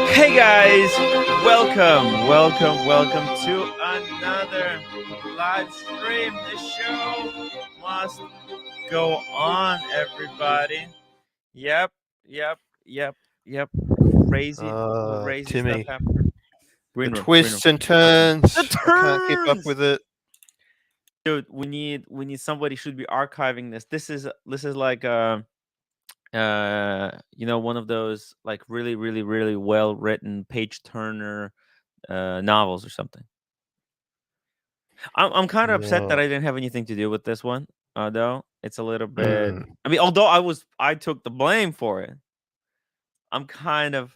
Hey guys, welcome to another live stream. The show must go on, everybody. Yep, yep. Crazy stuff Timmy, happening. the Green room. twists and The turns. I can't keep up turns, with it. dude. We need somebody should be archiving this. This is like one of those like really well written page turner novels or something. I'm kind of upset Yeah. that I didn't have anything to do with this one. Though it's a little bit. Mm. I mean, although I took the blame for it. I'm kind of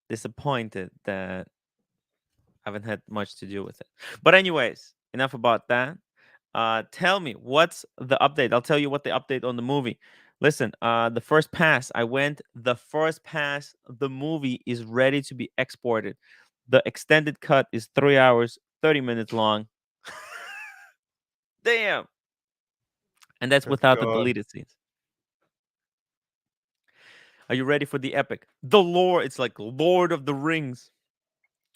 disappointed that I haven't had much to do with it. But anyways, enough about that. Tell me what's the update. I'll tell you what the update on the movie. Listen, the first pass I went. The first pass. The movie is ready to be exported. The extended cut is 3 hours, 30 minutes long. Damn. And that's Good without the God. deleted scenes. Are you ready for the epic? The lore, it's like Lord of the Rings.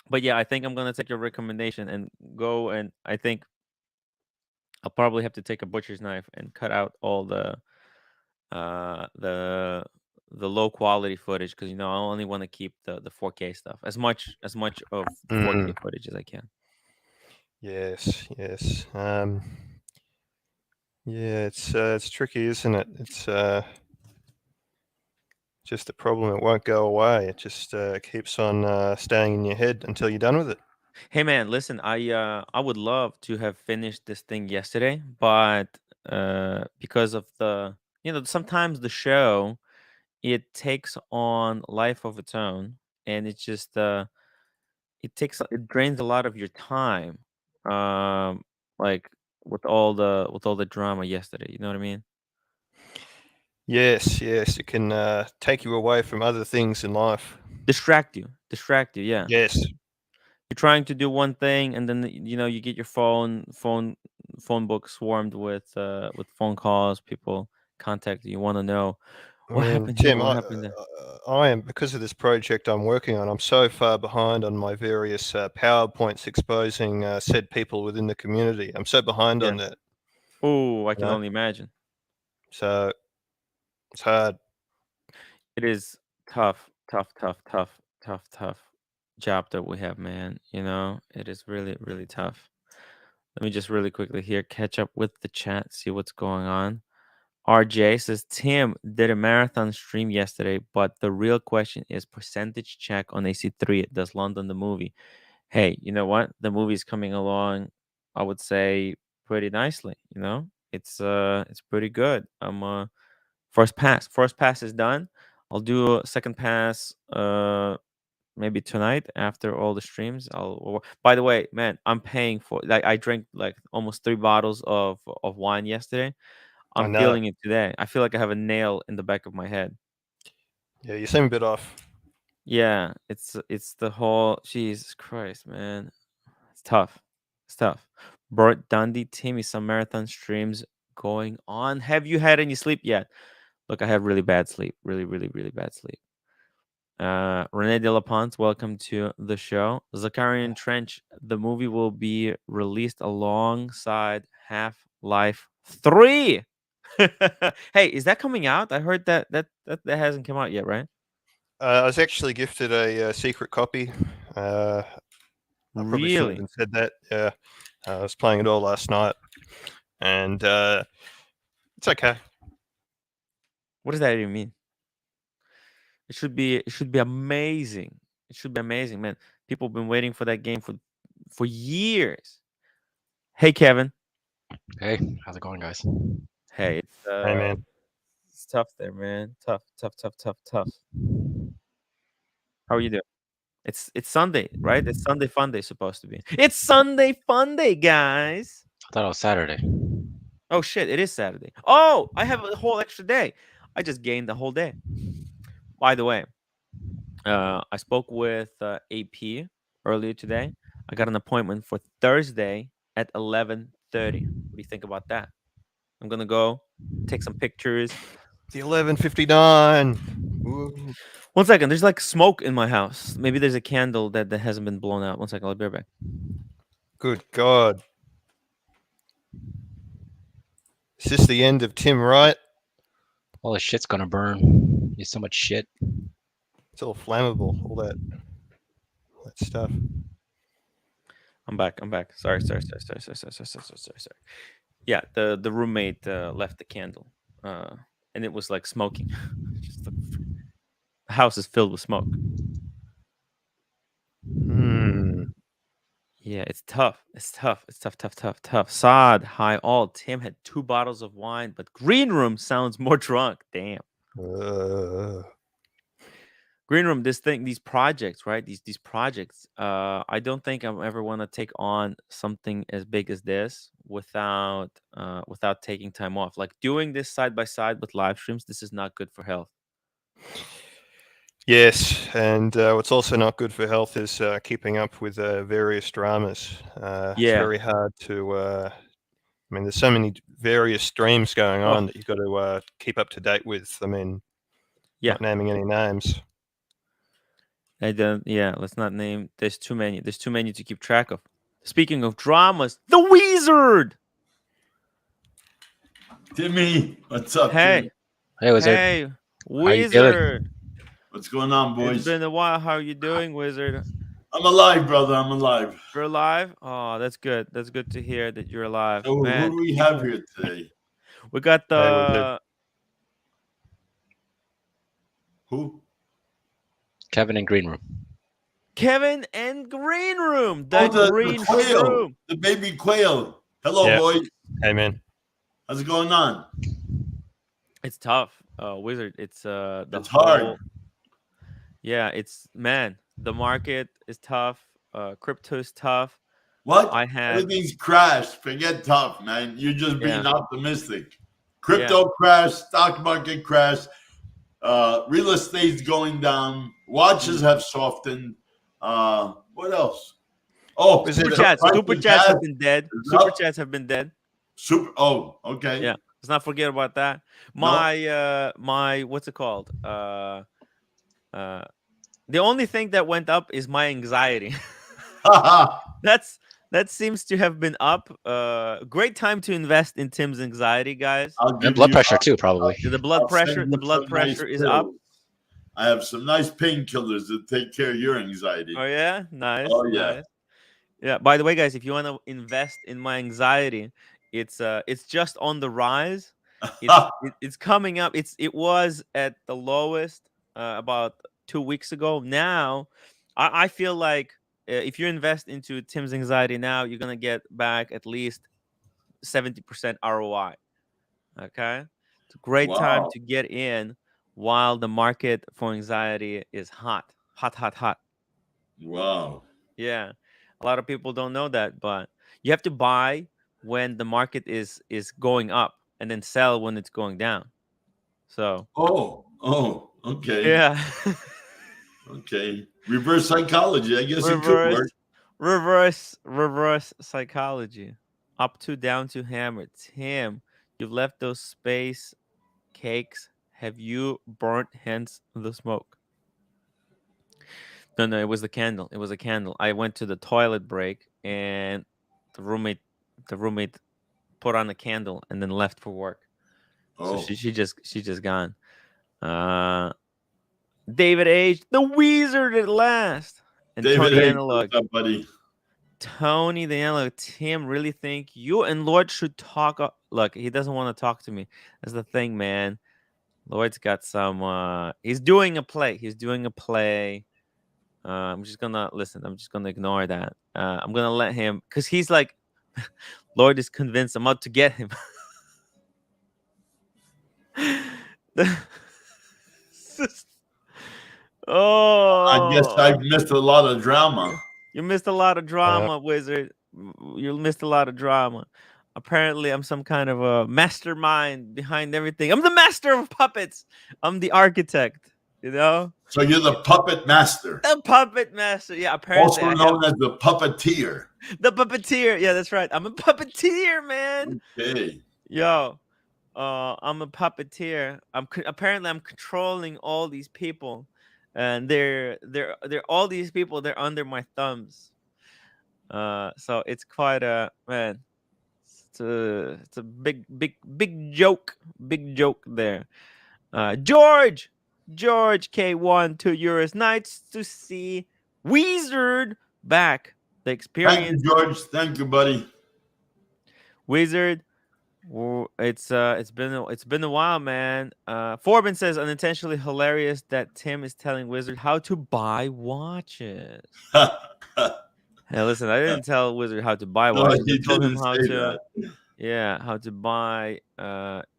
But yeah, I think I'm gonna take your recommendation and go, and I think I'll probably have to take a butcher's knife and cut out all uh the the low quality footage because I only want to keep the 4K stuff as much of the 4K Mm. footage as I can. Yes. Yeah, it's tricky, isn't it? It's just a problem. It won't go away. It just keeps on staying in your head until you're done with it. Hey man, listen, I would love to have finished this thing yesterday, but because of the sometimes the show it takes on life of its own, and it's just it drains a lot of your time. Like with all the drama yesterday, you know what I mean? Yes. It can take you away from other things in life. Distract you, yeah. Yes. You're trying to do one thing, and then you get your phone book swarmed with phone calls, people contact you, want to know I what mean, happened here, Tim, what happened there. I am, because of this project I'm working on, I'm so far behind on my various PowerPoints exposing said people within the community. I'm so behind Yeah. on that, Oh, I you can know. only imagine. So it's hard. It is tough job that we have, man. It is really tough. Let me just really quickly here catch up with the chat, see what's going on. RJ says Tim did a marathon stream yesterday, but the real question is percentage check on AC3. Does London the movie? Hey, you know what? The movie's coming along, I would say pretty nicely, It's pretty good. First pass. First pass is done. I'll do a second pass maybe tonight after all the streams. By the way, man, I'm paying for like I drank like almost 3 bottles of wine yesterday. I I'm know. feeling it today. I feel like I have a nail in the back of my head. Yeah, you seem a bit off. Yeah, it's the whole Jesus Christ, man. It's tough. It's tough. Bert Dundee, Timmy, some marathon streams going on. Have you had any sleep yet? Look, I have really bad sleep. Really bad sleep. Rene De La Ponte, welcome to the show. Zakarian Trench, the movie will be released alongside Half Life 3. Hey, is that coming out? I heard that hasn't come out yet, right? I was actually gifted a secret copy. I probably shouldn't Really? have said that. Yeah, I was playing it all last night, and it's okay. What does that even mean? It should be amazing. It should be amazing, man. People have been waiting for that game for years. Hey, Kevin. Hey, how's it going, guys? Hey, Hey, man. it's tough there, man. Tough. How are you doing? It's Sunday, right? It's Sunday Fun Day supposed to be. It's Sunday Fun Day, guys. I thought it was Saturday. Oh shit, it is Saturday. Oh, I have a whole extra day. I just gained the whole day. By the way, I spoke with AP earlier today. I got an appointment for Thursday at 11:30. What do you think about that? I'm gonna go take some pictures, The 11:59. Ooh, 1 second. There's like smoke in my house. Maybe there's a candle that hasn't been blown out. 1 second. I'll be right back. good God. Is this the end of Tim Wright? All the shit's gonna burn. There's so much shit. It's all flammable, all that stuff. I'm back. Sorry. Yeah, the roommate left the candle, and it was like smoking. Just the house is filled with smoke. Yeah, it's tough. It's tough. Saad, hi all. Tim had 2 bottles of wine, but Green Room sounds more drunk. Damn. Green Room, these projects, right? These projects. I don't think I ever want to take on something as big as this without taking time off. Like doing this side by side with live streams. This is not good for health. Yes, and what's also not good for health is keeping up with various dramas. It's very hard to. I mean, there's so many various streams going on that you've got to keep up to date with. I mean, not naming any names. I don't. Yeah, let's not name. There's too many. There's too many to keep track of. Speaking of dramas, the Wizard. Timmy, what's up? Hey, Timmy? Hey, Wizard. Hey, How you doing? Wizard. What's going on, boys? It's been a while. How are you doing, Wizard? I'm alive, brother. I'm alive. You're alive? Oh, that's good. That's good to hear that you're alive. So Man, who do we have here today? we got the Who? Kevin in Green Room. Kevin and Green Room. The Green quail, Room. the baby quail. Hello, Yeah. boys. Hey, man. How's it going on? It's tough, Wizard. It's It's hard. Yeah, the market is tough. Crypto is tough. What? had Everything's crashed. Forget tough, man. You're just being Yeah. optimistic. Crypto crashed, stock market crashed, real estate's going down, watches have softened. What else? Oh, Is it Super a- chats. price Super of chats gas have been dead. is Super up. chats have been dead. Okay. Yeah. Let's not forget about that. My what's it called? The only thing that went up is my anxiety. That seems to have been up. Great time to invest in Tim's anxiety, guys. And blood pressure too, probably. The blood I'll pressure. send The you blood some nice pressure is up. pills. I have some nice painkillers that take care of your anxiety. Oh yeah, nice. Oh, yeah. Nice. Yeah. By the way, guys, if you want to invest in my anxiety, it's just on the rise. It's coming up. It was at the lowest about 2 weeks ago. Now, I feel like if you invest into Tim's anxiety now, you're gonna get back at least 70% ROI. Okay, it's a great time Wow. to get in while the market for anxiety is hot. Wow. Yeah, a lot of people don't know that, but you have to buy when the market is going up and then sell when it's going down. So Okay. yeah. Okay. Reverse psychology. I guess it could work. reverse psychology. Up to down to hammer. Tim, you've left those space cakes. Have you burnt hence the smoke? No, it was the candle. It was a candle. I went to the toilet break and the roommate put on a candle and then left for work. Oh. So she just gone. David H, the Wizard at last. And David Tony H, Analog. what's up, buddy? Tony the Analog. Tim, really think you and Lloyd should talk. Look, he doesn't want to talk to me. That's the thing, man. Lloyd's got some. He's doing a play. I'm just gonna listen. I'm just gonna ignore that. I'm gonna let him because he's like, Lloyd is convinced I'm out to get him. I guess I've missed a lot of drama. You missed a lot of drama, Wizard. You missed a lot of drama. Apparently, I'm some kind of a mastermind behind everything. I'm the master of puppets. I'm the architect, you know? So you're the puppet master. The puppet master. Yeah, apparently. Also known as the puppeteer. The puppeteer. Yeah, that's right. I'm a puppeteer, man. Okay. Yo. I'm a puppeteer. Apparently I'm controlling all these people, and they're all these people. They're under my thumbs. So it's quite a man. It's a big joke there. George K1 €2. Nice to see Wizard back. The Thank experience. you, George. Thank you, buddy. Wizard. It's been a while, man. Forbin says unintentionally hilarious that Tim is telling Wizard how to buy watches. Hey, listen, I didn't tell Wizard how to buy No, watches. I you told him didn't how say to, that. yeah, how to buy,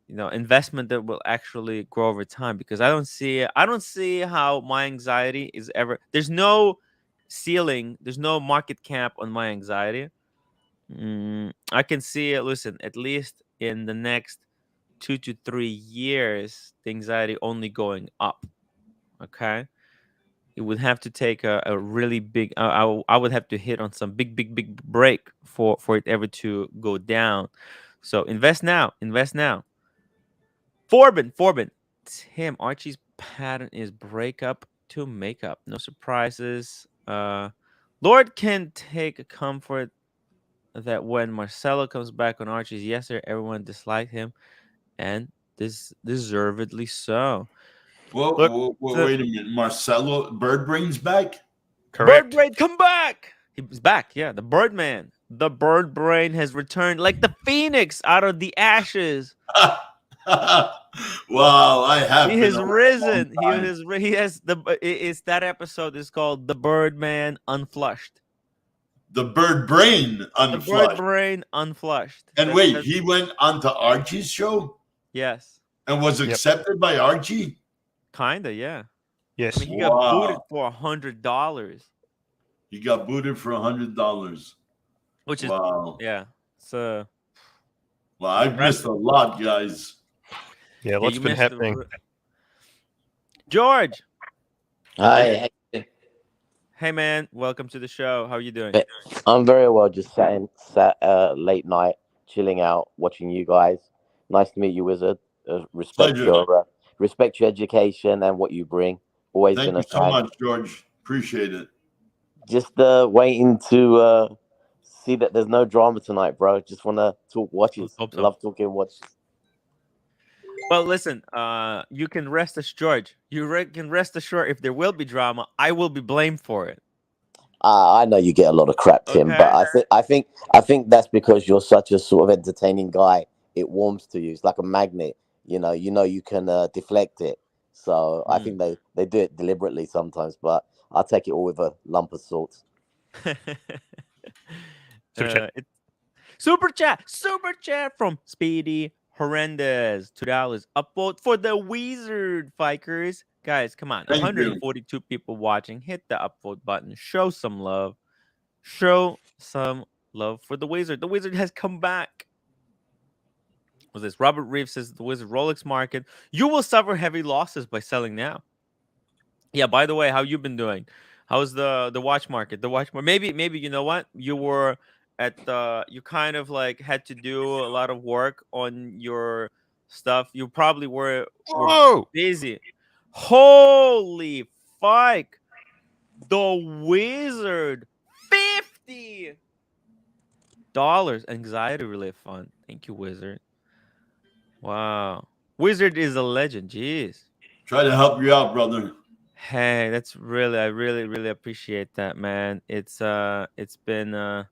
investment that will actually grow over time. Because I don't see how my anxiety is ever. There's no ceiling. There's no market cap on my anxiety. I can see it. Listen, at least in the next 2 to 3 years, the anxiety only going up. Okay, it would have to take a really big. I would have to hit on some big break for it ever to go down. So invest now. Invest now. Forbin. Tim, Archie's pattern is breakup to makeup. No surprises. Lord can take a comfort that when Marcelo comes back on Archie's yesterday, everyone disliked him, and this deservedly so. Look, Whoa, wait a minute. Marcelo Bird Brain's back? Bird Brain, come back! He's back, yeah. The Birdman. The Bird Brain has returned like the phoenix out of the ashes. Wow, I have. He has risen. He has it's that episode is called The Birdman Unflushed. The Bird Brain Unflushed. The Bird Brain Unflushed. And he went onto Archie's show? Yes. And was accepted by Archie? Kinda, yeah. Yes. I mean, he got booted for $100. He got booted for $100. Which is yeah. So well, I've missed a lot, guys. Yeah, lots been happening. George. Hi. Hey man, welcome to the show. How are you doing? I'm very well. Just sat late night, chilling out, watching you guys. Nice to meet you, Wizard. Respect your education and what you bring. Always Thank you so much, George. Appreciate it. Just waiting to see that there's no drama tonight, bro. Just want to talk watches. Love talking watches. Well, listen, you can rest assured. Can rest assured if there will be drama, I will be blamed for it. I know you get a lot of crap, Tim, but I think that's because you're such a sort of entertaining guy. It warms to you. It's like a magnet. You know you can deflect it. So I think they do it deliberately sometimes, but I'll take it all with a lump of salt. Super chat from Speedy Horrendous. $2 upvote for the Wizard Fikers. Guys, come on. 142 people watching. Hit the upvote button. Show some love. Show some love for the Wizard. The Wizard has come back. What's this? Robert Reeves says the Wizard Rolex market. You will suffer heavy losses by selling now. Yeah, by the way, how you been doing? How's the watch market? Maybe you know what? You were at you kind of like had to do a lot of work on your stuff. You probably were busy. Holy fuck. The Wizard $50 anxiety relief fund. Thank you, Wizard. Wow. Wizard is a legend. Jeez. Try to help you out, brother. Hey, that's I really appreciate that, man. It's been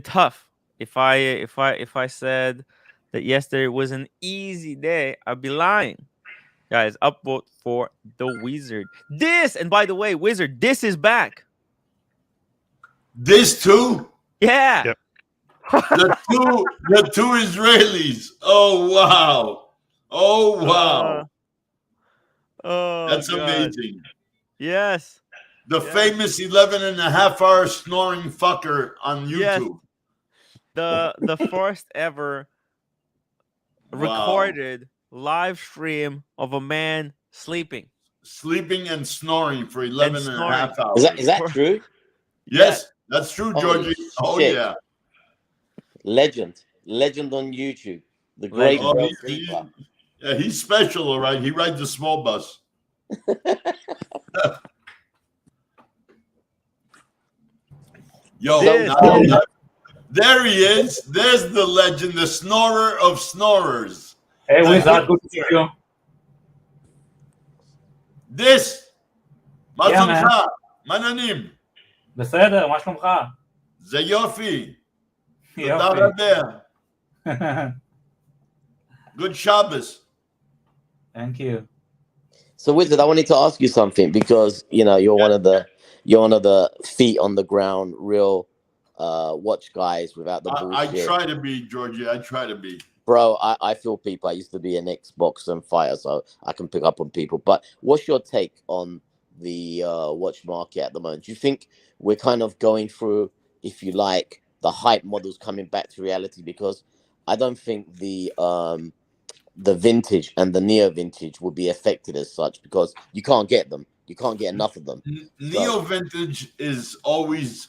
tough. If I said that yesterday was an easy day, I'd be lying. Guys, upvote for the Wizard. And by the way, Wizard, this is back. This too? Yeah. Yep. the two Israelis. Oh wow. Oh wow. That's God. amazing. Yes. The famous 11.5-hour snoring fucker on YouTube. Yes. The first ever recorded live stream of a man sleeping and snoring for 11.5 hours. Is that true? Yes, that's true, Georgie. Oh shit. yeah. Legend on YouTube. The great Grail yeah, he's special, all right. He rides a small bus. Yo, there he is. There's the legend, the snorer of snorers. Hey, Wizard, good to see you. This, מה Yeah, man. שלומך? מה העניינים? בסדר, מה שלומך? זה יופי. תודה יופי. רבה. Good Shabbos. Thank you. So, Wizard, I wanted to ask you something because you're one of the feet on the ground, real watch guys without the bullshit. I try to be, Georgie. I try to be. Bro, I feel people. I used to be an ex-boxer and fighter, so I can pick up on people. But what's your take on the watch market at the moment? Do you think we're kind of going through, if you like, the hype models coming back to reality? Because I don't think the vintage and the neo vintage will be affected as such because you can't get them. You can't get enough of them. Neo vintage is always,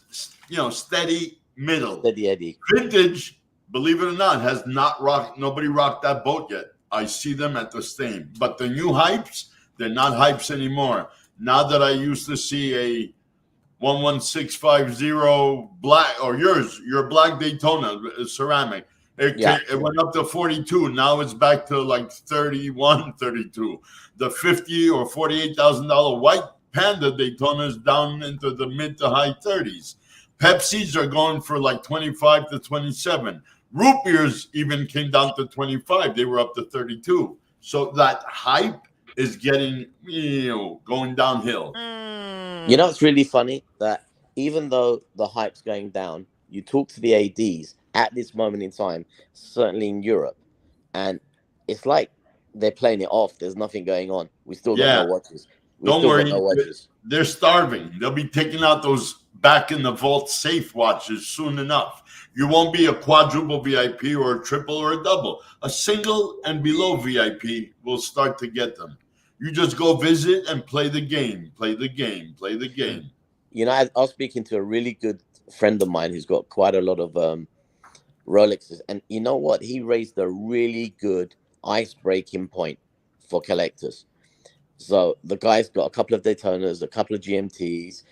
steady middle. Steady Eddie. Vintage, believe it or not, has not rocked. Nobody rocked that boat yet. I see them at the same. But the new hypes, they're not hypes anymore. Now that I used to see a 11650 black, or your black Daytona ceramic. It went up to 42. Now it's back to like 31, 32. The $50,000 or $48,000 white Panda Daytona is down into the mid to high 30s. Pepsis are going for like 25 to 27. Root beers even came down to 25. They were up to 32. So that hype is getting, going downhill. It's really funny that even though the hype's going down, you talk to the ADs at this moment in time, certainly in Europe, and it's like they're playing it off. There's nothing going on. We still got no watches. Don't worry. They're starving. They'll be taking out those back in the vault safe watches soon enough. You won't be a quadruple VIP or a triple or a double. A single and below VIP will start to get them. You just go visit and play the game. Play the game. Play the game. I was speaking to a really good friend of mine who's got quite a lot of Rolexes, and you know what? He raised a really good ice-breaking point for collectors. So the guy's got a couple of Daytonas, a couple of GMTs.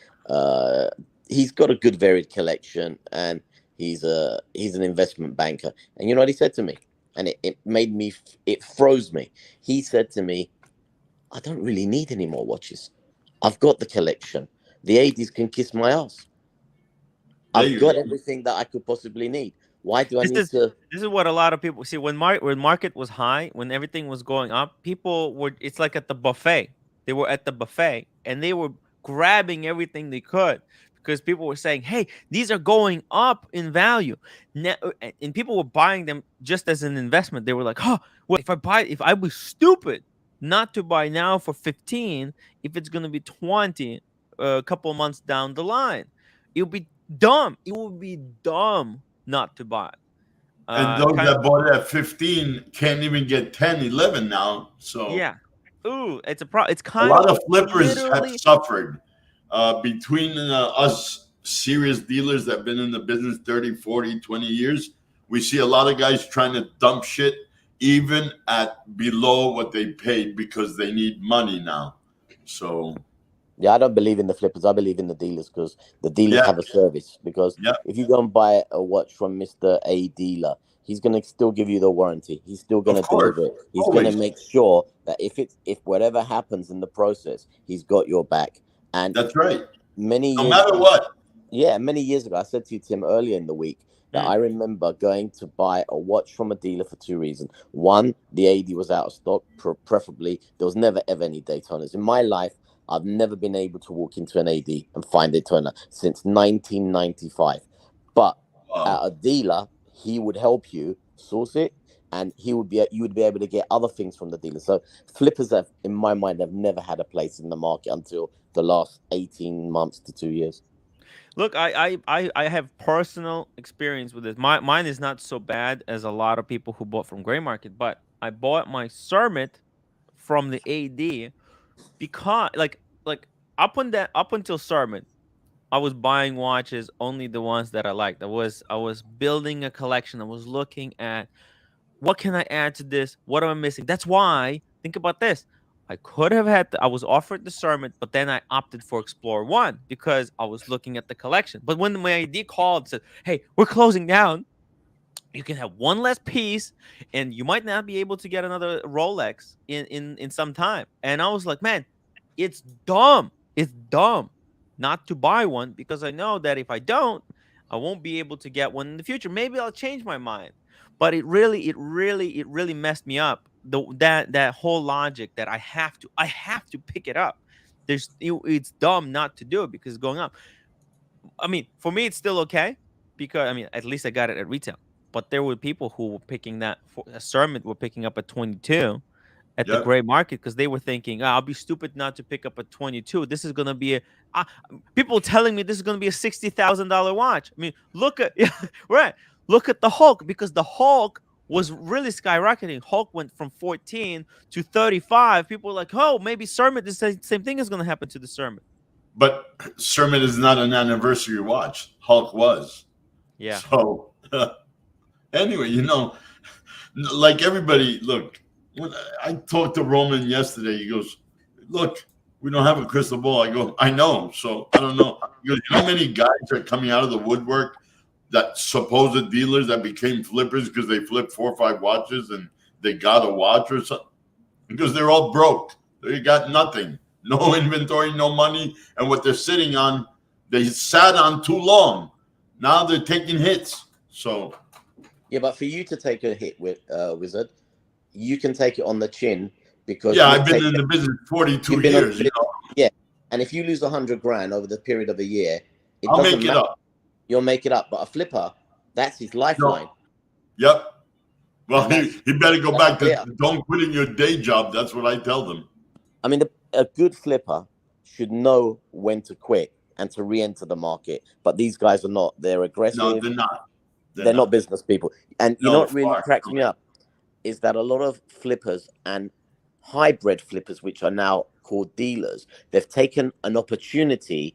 He's got a good varied collection, and he's an investment banker. And you know what he said to me? And it froze me. He said to me, I don't really need any more watches. I've got the collection. The ADs can kiss my ass. I've got everything that I could possibly need. Why do I need to? This is what a lot of people see when market was high, when everything was going up. People were. It's like at the buffet. They were at the buffet and they were grabbing everything they could because people were saying, "Hey, these are going up in value." Now, and people were buying them just as an investment. They were like, "Oh, well, if I was stupid not to buy now for 15, if it's going to be 20 a couple of months down the line, it would be dumb. It would be dumb not to buy." And those that bought it at 15 can't even get 10, 11 now. So yeah. Ooh, it's a problem. It's kind a of lot of flippers have suffered between us serious dealers that have been in the business 30, 40, 20 years. We see a lot of guys trying to dump shit even at below what they paid because they need money now. So yeah, I don't believe in the flippers. I believe in the dealers because the dealers have a service. Because if you go and buy a watch from Mr. A dealer, he's going to still give you the warranty. He's still going to deliver it. He's going to make sure that if whatever happens in the process, he's got your back. And that's right. No matter what. Yeah, many years ago, I said to you, Tim, earlier in the week, that I remember going to buy a watch from a dealer for two reasons. One, the AD was out of stock, preferably. There was never, ever any Daytonas. In my life, I've never been able to walk into an AD and find Daytona since 1995. But at a dealer, he would help you source it, and you would be able to get other things from the dealer. So flippers have, in my mind, have never had a place in the market until the last 18 months to 2 years. Look, I have personal experience with this. Mine is not so bad as a lot of people who bought from gray market, but I bought my Summit from the AD because like up until Summit, I was buying watches only the ones that I liked. I was building a collection. I was looking at what can I add to this? What am I missing? That's why, think about this. I could have had, I was offered discernment, but then I opted for Explorer 1 because I was looking at the collection. But when my ID called and said, hey, we're closing down, you can have one less piece and you might not be able to get another Rolex in some time. And I was like, man, it's dumb. It's dumb not to buy one because I know that if I don't, I won't be able to get one in the future. Maybe I'll change my mind. But it really messed me up. That whole logic that I have to pick it up. It's dumb not to do it because it's going up. I mean, for me, it's still okay because I mean, at least I got it at retail. But there were people who were picking that for a sermon were picking up at 22 at the gray market because they were thinking, I'll be stupid not to pick up a 22. This is gonna be people telling me this is gonna be a $60,000 watch. I mean, look at look at the Hulk because the Hulk was really skyrocketing. Hulk went from 14 to 35. People were like, oh, maybe Sermon, the same thing is gonna happen to the Sermon. But Sermon is not an anniversary watch. Hulk was. Yeah. So anyway, like everybody, look, when I talked to Roman yesterday, he goes, look, we don't have a crystal ball. I go, I know. So I don't know. He goes, you know how many guys are coming out of the woodwork that supposed dealers that became flippers because they flipped 4 or 5 watches and they got a watch or something? Because they're all broke. They got nothing. No inventory, no money. And what they're sitting on, they sat on too long. Now they're taking hits. So yeah, but for you to take a hit with Wizard, you can take it on the chin because I've been in the business 42 years. Yeah, and if you lose 100 grand over the period of a year, I'll make it up. You'll make it up. But a flipper, that's his lifeline. No. Yep. Well, he better go back to don't quit in your day job. That's what I tell them. I mean, a good flipper should know when to quit and to re-enter the market. But these guys are not. They're aggressive. No, they're not. They're not business people. And you know what really cracks me up is that a lot of flippers and hybrid flippers, which are now called dealers, they've taken an opportunity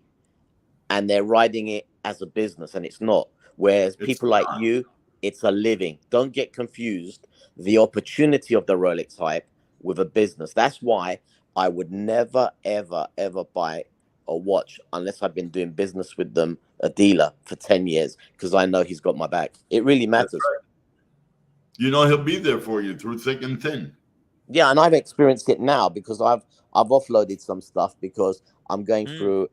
and they're riding it as a business, and it's not. Whereas people like you, it's a living. Don't get confused the opportunity of the Rolex hype with a business. That's why I would never, ever, ever buy a watch unless I've been doing business with them, a dealer, for 10 years, because I know he's got my back. It really matters. Right. He'll be there for you through thick and thin. Yeah, and I've experienced it now because I've offloaded some stuff because I'm going through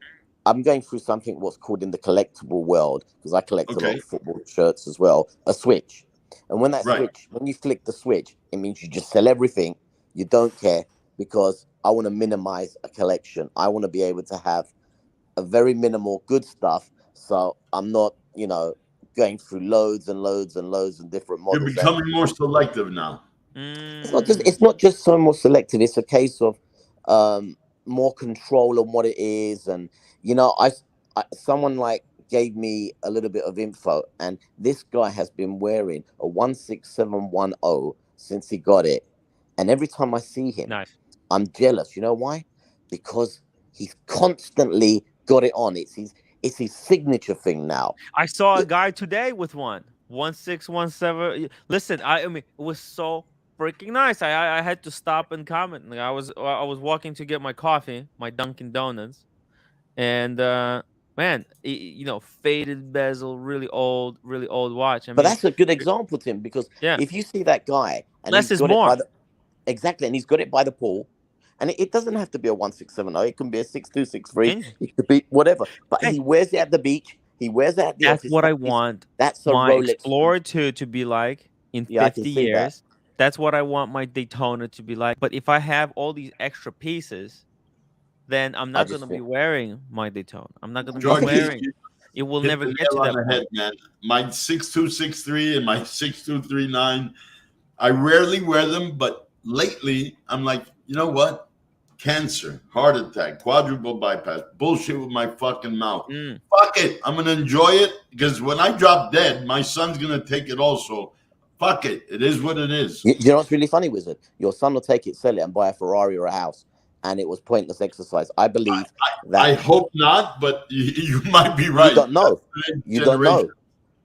something what's called in the collectible world, because I collect a lot of football shirts as well, a switch. And when that switch, when you flick the switch, it means you just sell everything. You don't care, because I want to minimize a collection. I want to be able to have a very minimal good stuff. So I'm not, going through loads and loads and loads of different models. You're becoming more selective now. It's not just so more selective. It's a case of more control on what it is. And, someone gave me a little bit of info, and this guy has been wearing a 16710 since he got it. And every time I see him, I'm jealous. You know why? Because he's constantly got it on. It's his signature thing now. I saw a guy today with 1617. Listen, I mean, it was so freaking nice. I had to stop and comment. I was walking to get my coffee, my Dunkin' Donuts, and man, faded bezel, really old watch. But that's a good example, Tim, because if you see that guy, and less is more. Exactly, and he's got it by the pool. And it doesn't have to be a 1670. It can be a 6263. It could be whatever. But he wears it at the beach. He wears it at the office. That's what I want. That's my Rolex Explorer to be like in 50 years. That's what I want my Daytona to be like. But if I have all these extra pieces, then I'm not going to be wearing my Daytona. I'm not going to be wearing it. It will never get to that point. Man. My 6263 and my 6239, I rarely wear them, but lately I'm like, you know what? Cancer, heart attack, quadruple bypass, bullshit with my fucking mouth. Fuck it. I'm going to enjoy it, because when I drop dead, my son's going to take it also. Fuck it. It is what it is. You know what's really funny, Wizard? Your son will take it, sell it, and buy a Ferrari or a house. And it was pointless exercise. I believe that. I hope not, but you might be right. You don't know. You don't know.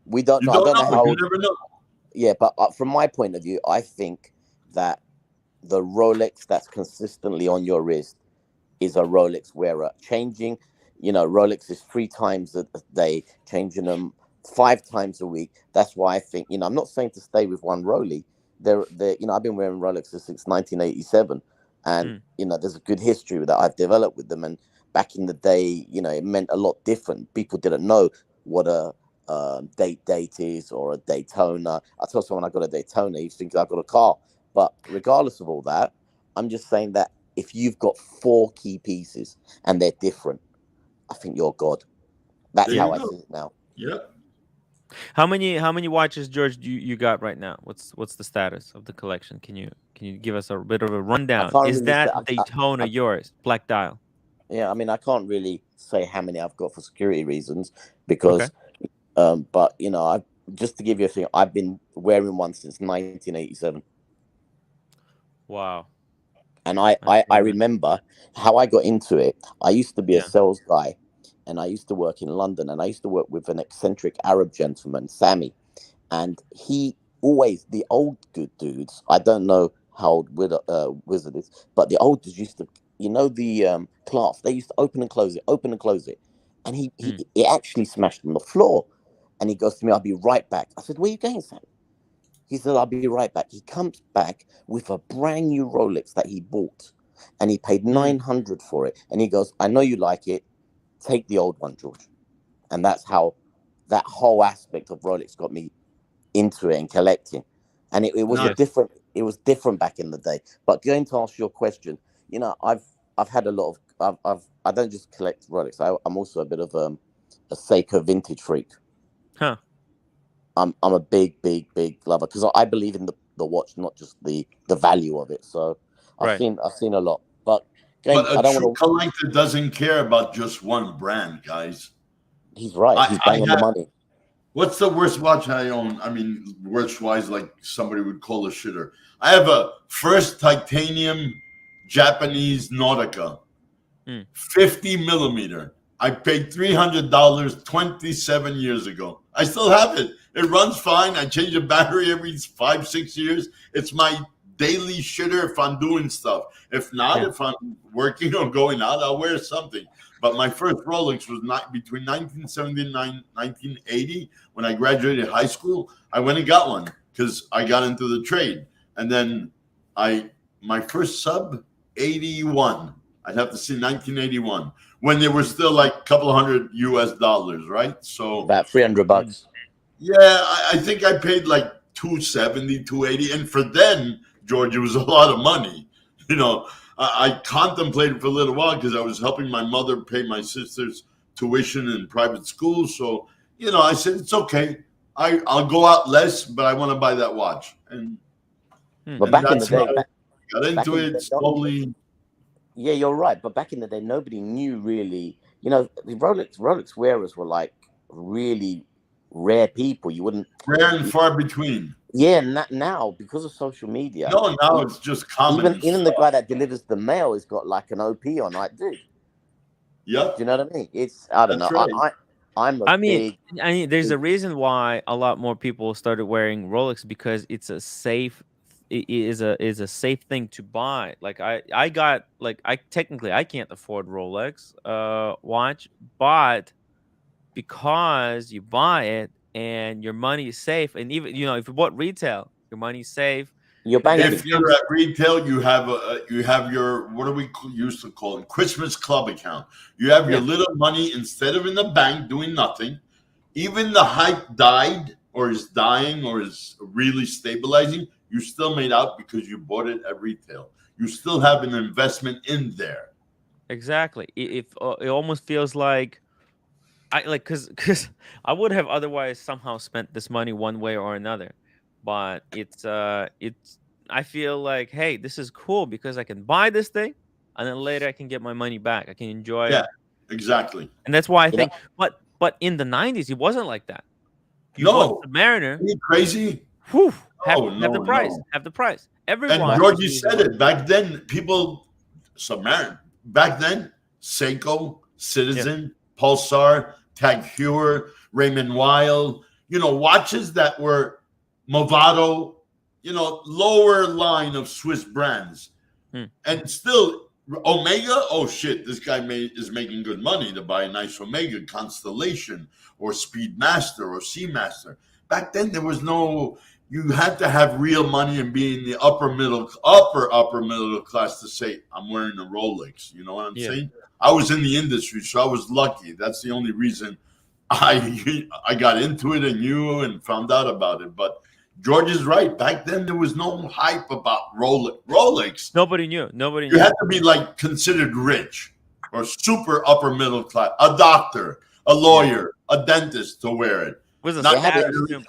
We don't know. I don't know how. You never know. Yeah, but from my point of view, I think that the Rolex that's consistently on your wrist is a Rolex wearer. Changing, Rolex is 3 times a day, changing them 5 times a week. That's why I think, I'm not saying to stay with one Rolex. I've been wearing Rolexes since 1987, and there's a good history that I've developed with them. And back in the day, it meant a lot different. People didn't know what a date is, or a Daytona. I told someone I got a Daytona, he thinks I got a car. But regardless of all that, I'm just saying that if you've got 4 key pieces and they're different, I think you're God. That's how I see it now. Yeah. How many watches, George, do you got right now? What's the status of the collection? Can you give us a bit of a rundown? Is that Daytona yours, black dial? Yeah, I mean, I can't really say how many I've got for security reasons because, but I just to give you a thing, I've been wearing one since 1987. Wow. And I remember how I got into it. I used to be a sales guy, and I used to work in London, and I used to work with an eccentric Arab gentleman, Sammy. And he always, the old good dudes, I don't know how old Wizard is, but the old dudes used to, the clasp, they used to open and close it. And he actually smashed on the floor. And he goes to me, I'll be right back. I said, where are you going, Sam? He said, I'll be right back. He comes back with a brand new Rolex that he bought, and he paid $900 for it. And he goes, I know you like it. Take the old one, George. And that's how that whole aspect of Rolex got me into it and collecting. And it was different. It was different back in the day. But going to answer your question, I've had a lot of. I don't just collect Rolex. I'm also a bit of a Seiko vintage freak. Huh. I'm a big lover because I believe in the watch, not just the value of it. So I've seen a lot, but a true collector doesn't care about just one brand, guys. He's right. He's bang on the money. What's the worst watch I own? I mean, worst wise, like somebody would call a shitter. I have a first titanium Japanese Nautica, 50 millimeter. I paid $300 27 years ago. I still have it. It runs fine. I change the battery every 5-6 years. It's my daily shitter if I'm doing stuff. If not, if I'm working or going out, I'll wear something. But my first Rolex was not between 1979 and 1980. When I graduated high school, I went and got one because I got into the trade. And then my first sub, 81. I'd have to say 1981, when they were still like a couple $100 US, right? So about $300. Yeah, I think I paid like $270, $280, and for then, George, it was a lot of money. I contemplated for a little while because I was helping my mother pay my sister's tuition in private school. So I said it's okay. I'll go out less, but I want to buy that watch. But back in the day, got into it slowly. Yeah, you're right. But back in the day, nobody knew really. The Rolex wearers were like really rare people. You wouldn't. Rare and far between. Yeah, now because of social media. No, now it's just common. Even the guy that delivers the mail has got like an OP on, like, dude. Yep. Do you know what I mean? I don't know. Right. I mean, there's a reason why a lot more people started wearing Rolex because it's a safe. It is a safe thing to buy. Like I got like I can't afford Rolex watch, but because you buy it and your money is safe, and even if you bought retail, your money's safe. If you're at retail, you have your, what do we used to call it, Christmas club account. You have your little money instead of in the bank doing nothing. Even the hype died or is dying or is really stabilizing. You still made out because you bought it at retail. You still have an investment in there. Exactly. It almost feels like because I would have otherwise somehow spent this money one way or another, but it's I feel like, hey, this is cool because I can buy this thing and then later I can get my money back. I can enjoy it. Yeah, exactly. And that's why I think, but in the 90s, it wasn't like that. You bought Submariner. Are you crazy? Whew, have the price. No. Have the price. Everyone. And George, you said it. Back then, Submariner. Back then, Seiko, Citizen, Pulsar, Tag Heuer, Raymond Weil, watches that were Movado, lower line of Swiss brands. And still, Omega, oh shit, this guy is making good money to buy a nice Omega Constellation or Speedmaster or Seamaster. Back then, there was no, you had to have real money and be in the upper middle class to say, I'm wearing a Rolex. You know what I'm saying? I was in the industry, so I was lucky. That's the only reason I got into it and knew and found out about it. But George is right. Back then, there was no hype about Rolex. Nobody knew. You had to be like considered rich or super upper middle class, a doctor, a lawyer, a dentist to wear it. Not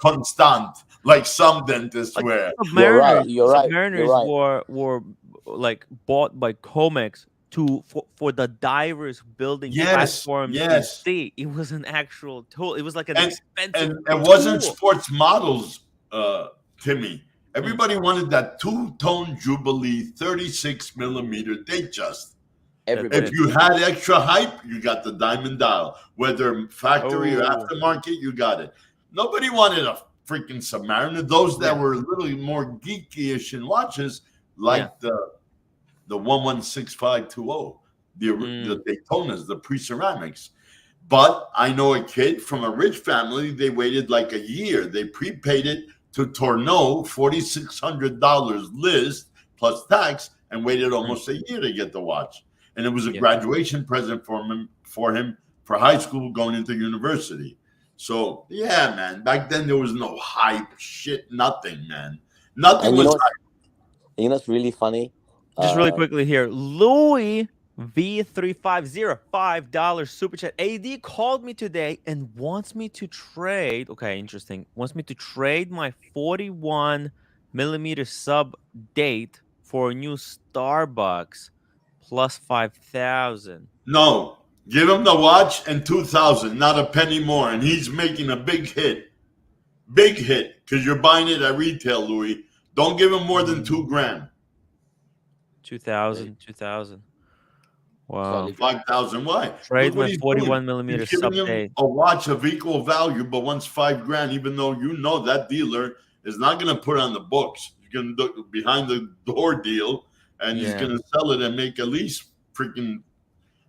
constant like some dentists wear. Submariners, You're right. Submariners were like bought by Comex for the divers building platforms in sea. It was an actual tool. It was like an expensive and it wasn't sports models, Timmy. Everybody wanted that two-tone Jubilee 36 millimeter Datejust. If you had extra hype, you got the diamond dial. Whether factory or aftermarket, you got it. Nobody wanted a freaking Submariner. Those that were a little more geeky-ish in watches, like the 116520, the Daytonas, the pre-ceramics. But I know a kid from a rich family, they waited like a year. They prepaid it to Tourneau, $4,600 list plus tax, and waited almost a year to get the watch. And it was a graduation present for him for high school going into university. So, yeah, man, back then there was no hype, shit, nothing, man. Nothing was hype. You know what's really funny? Just really quickly here, Louis V350, $5 super chat. AD called me today and wants me to trade. Okay, interesting. Wants me to trade my 41 millimeter sub date for a new Starbucks plus 5,000. No, give him the watch and 2,000, not a penny more. And he's making a big hit, because you're buying it at retail, Louis. Don't give him more than $2,000. 2,000. Wow. 5,000. Why? Trade my 41 millimeter sub date. A watch of equal value, but wants $5,000, even though you know that dealer is not going to put it on the books. He's going to do behind the door deal, and he's going to sell it and make at least freaking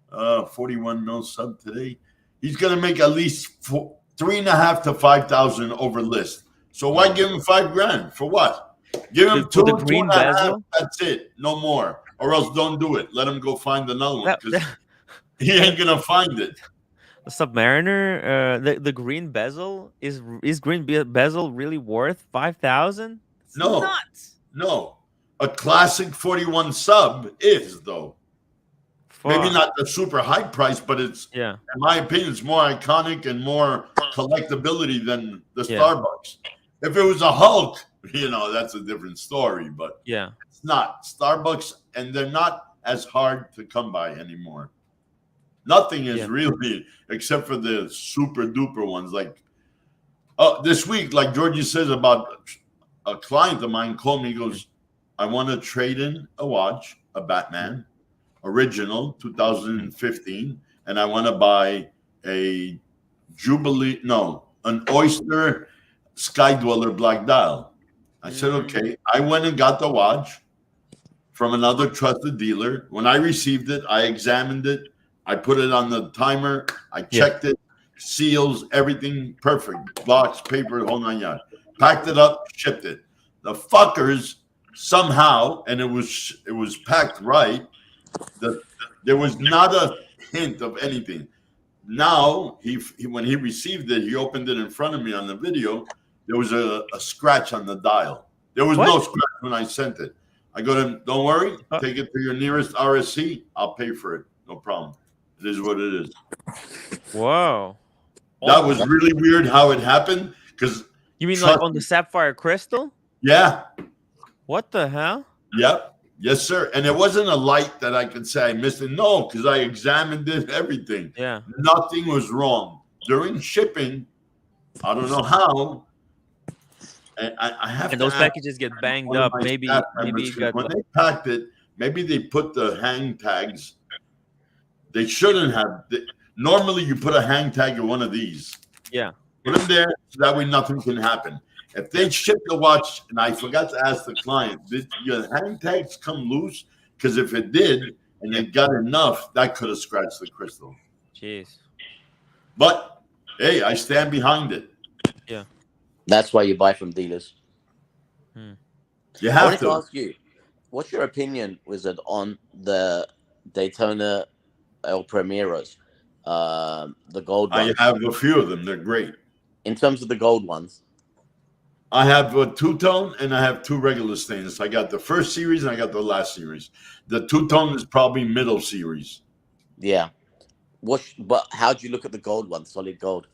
41 mil sub today. He's going to make at least 3,500 to 5,000 over list. So why give him $5,000 for what? Give him two green bezel. That's it, no more, or else don't do it. Let him go find another one because he ain't gonna find it. The Submariner, the green bezel is green bezel really worth 5,000? No, nuts. No, a classic 41 sub is though. Fuck. Maybe not the super high price, but it's in my opinion, it's more iconic and more collectability than the Starbucks. If it was a Hulk, that's a different story, but it's not. Starbucks, and they're not as hard to come by anymore. Nothing is really, except for the super duper ones. Like this week, like Georgie says about a client of mine called me, he goes, I want to trade in a watch, a Batman, original, 2015, and I want to buy a an Oyster Sky Dweller Black Dial. I said, okay. I went and got the watch from another trusted dealer. When I received it, I examined it. I put it on the timer. I checked it, seals, everything perfect. Box, paper, whole 9 yards. Packed it up, shipped it. The fuckers somehow, and it was packed right. There was not a hint of anything. Now, when he received it, he opened it in front of me on the video. There was a scratch on the dial. There was no scratch when I sent it. I go to him, don't worry, take it to your nearest RSC. I'll pay for it. No problem. It is what it is. Whoa. That was really weird how it happened. Because you mean like on the sapphire crystal? Yeah. What the hell? Yep. Yes, sir. And it wasn't a light that I could say I missed it. No, because I examined it, everything. Yeah. Nothing was wrong. During shipping, I don't know how. And I have and those packages get banged up. Maybe you got when they packed it. Maybe they put the hang tags. They shouldn't have. Normally, you put a hang tag in one of these. Yeah. Put them there so that way nothing can happen. If they ship the watch, and I forgot to ask the client, did your hang tags come loose? Because if it did, and it got enough, that could have scratched the crystal. Jeez. But hey, I stand behind it. Yeah. That's why you buy from dealers. You I have wanted to to. ask you, what's your opinion, Wizard, on the Daytona El Primeros, the gold ones? I have a few of them. They're great. In terms of the gold ones, I have a two-tone and I have two regular stainless. I got the first series and I got the last series. The two-tone is probably middle series. yeah. But how do you look at the gold one, solid gold?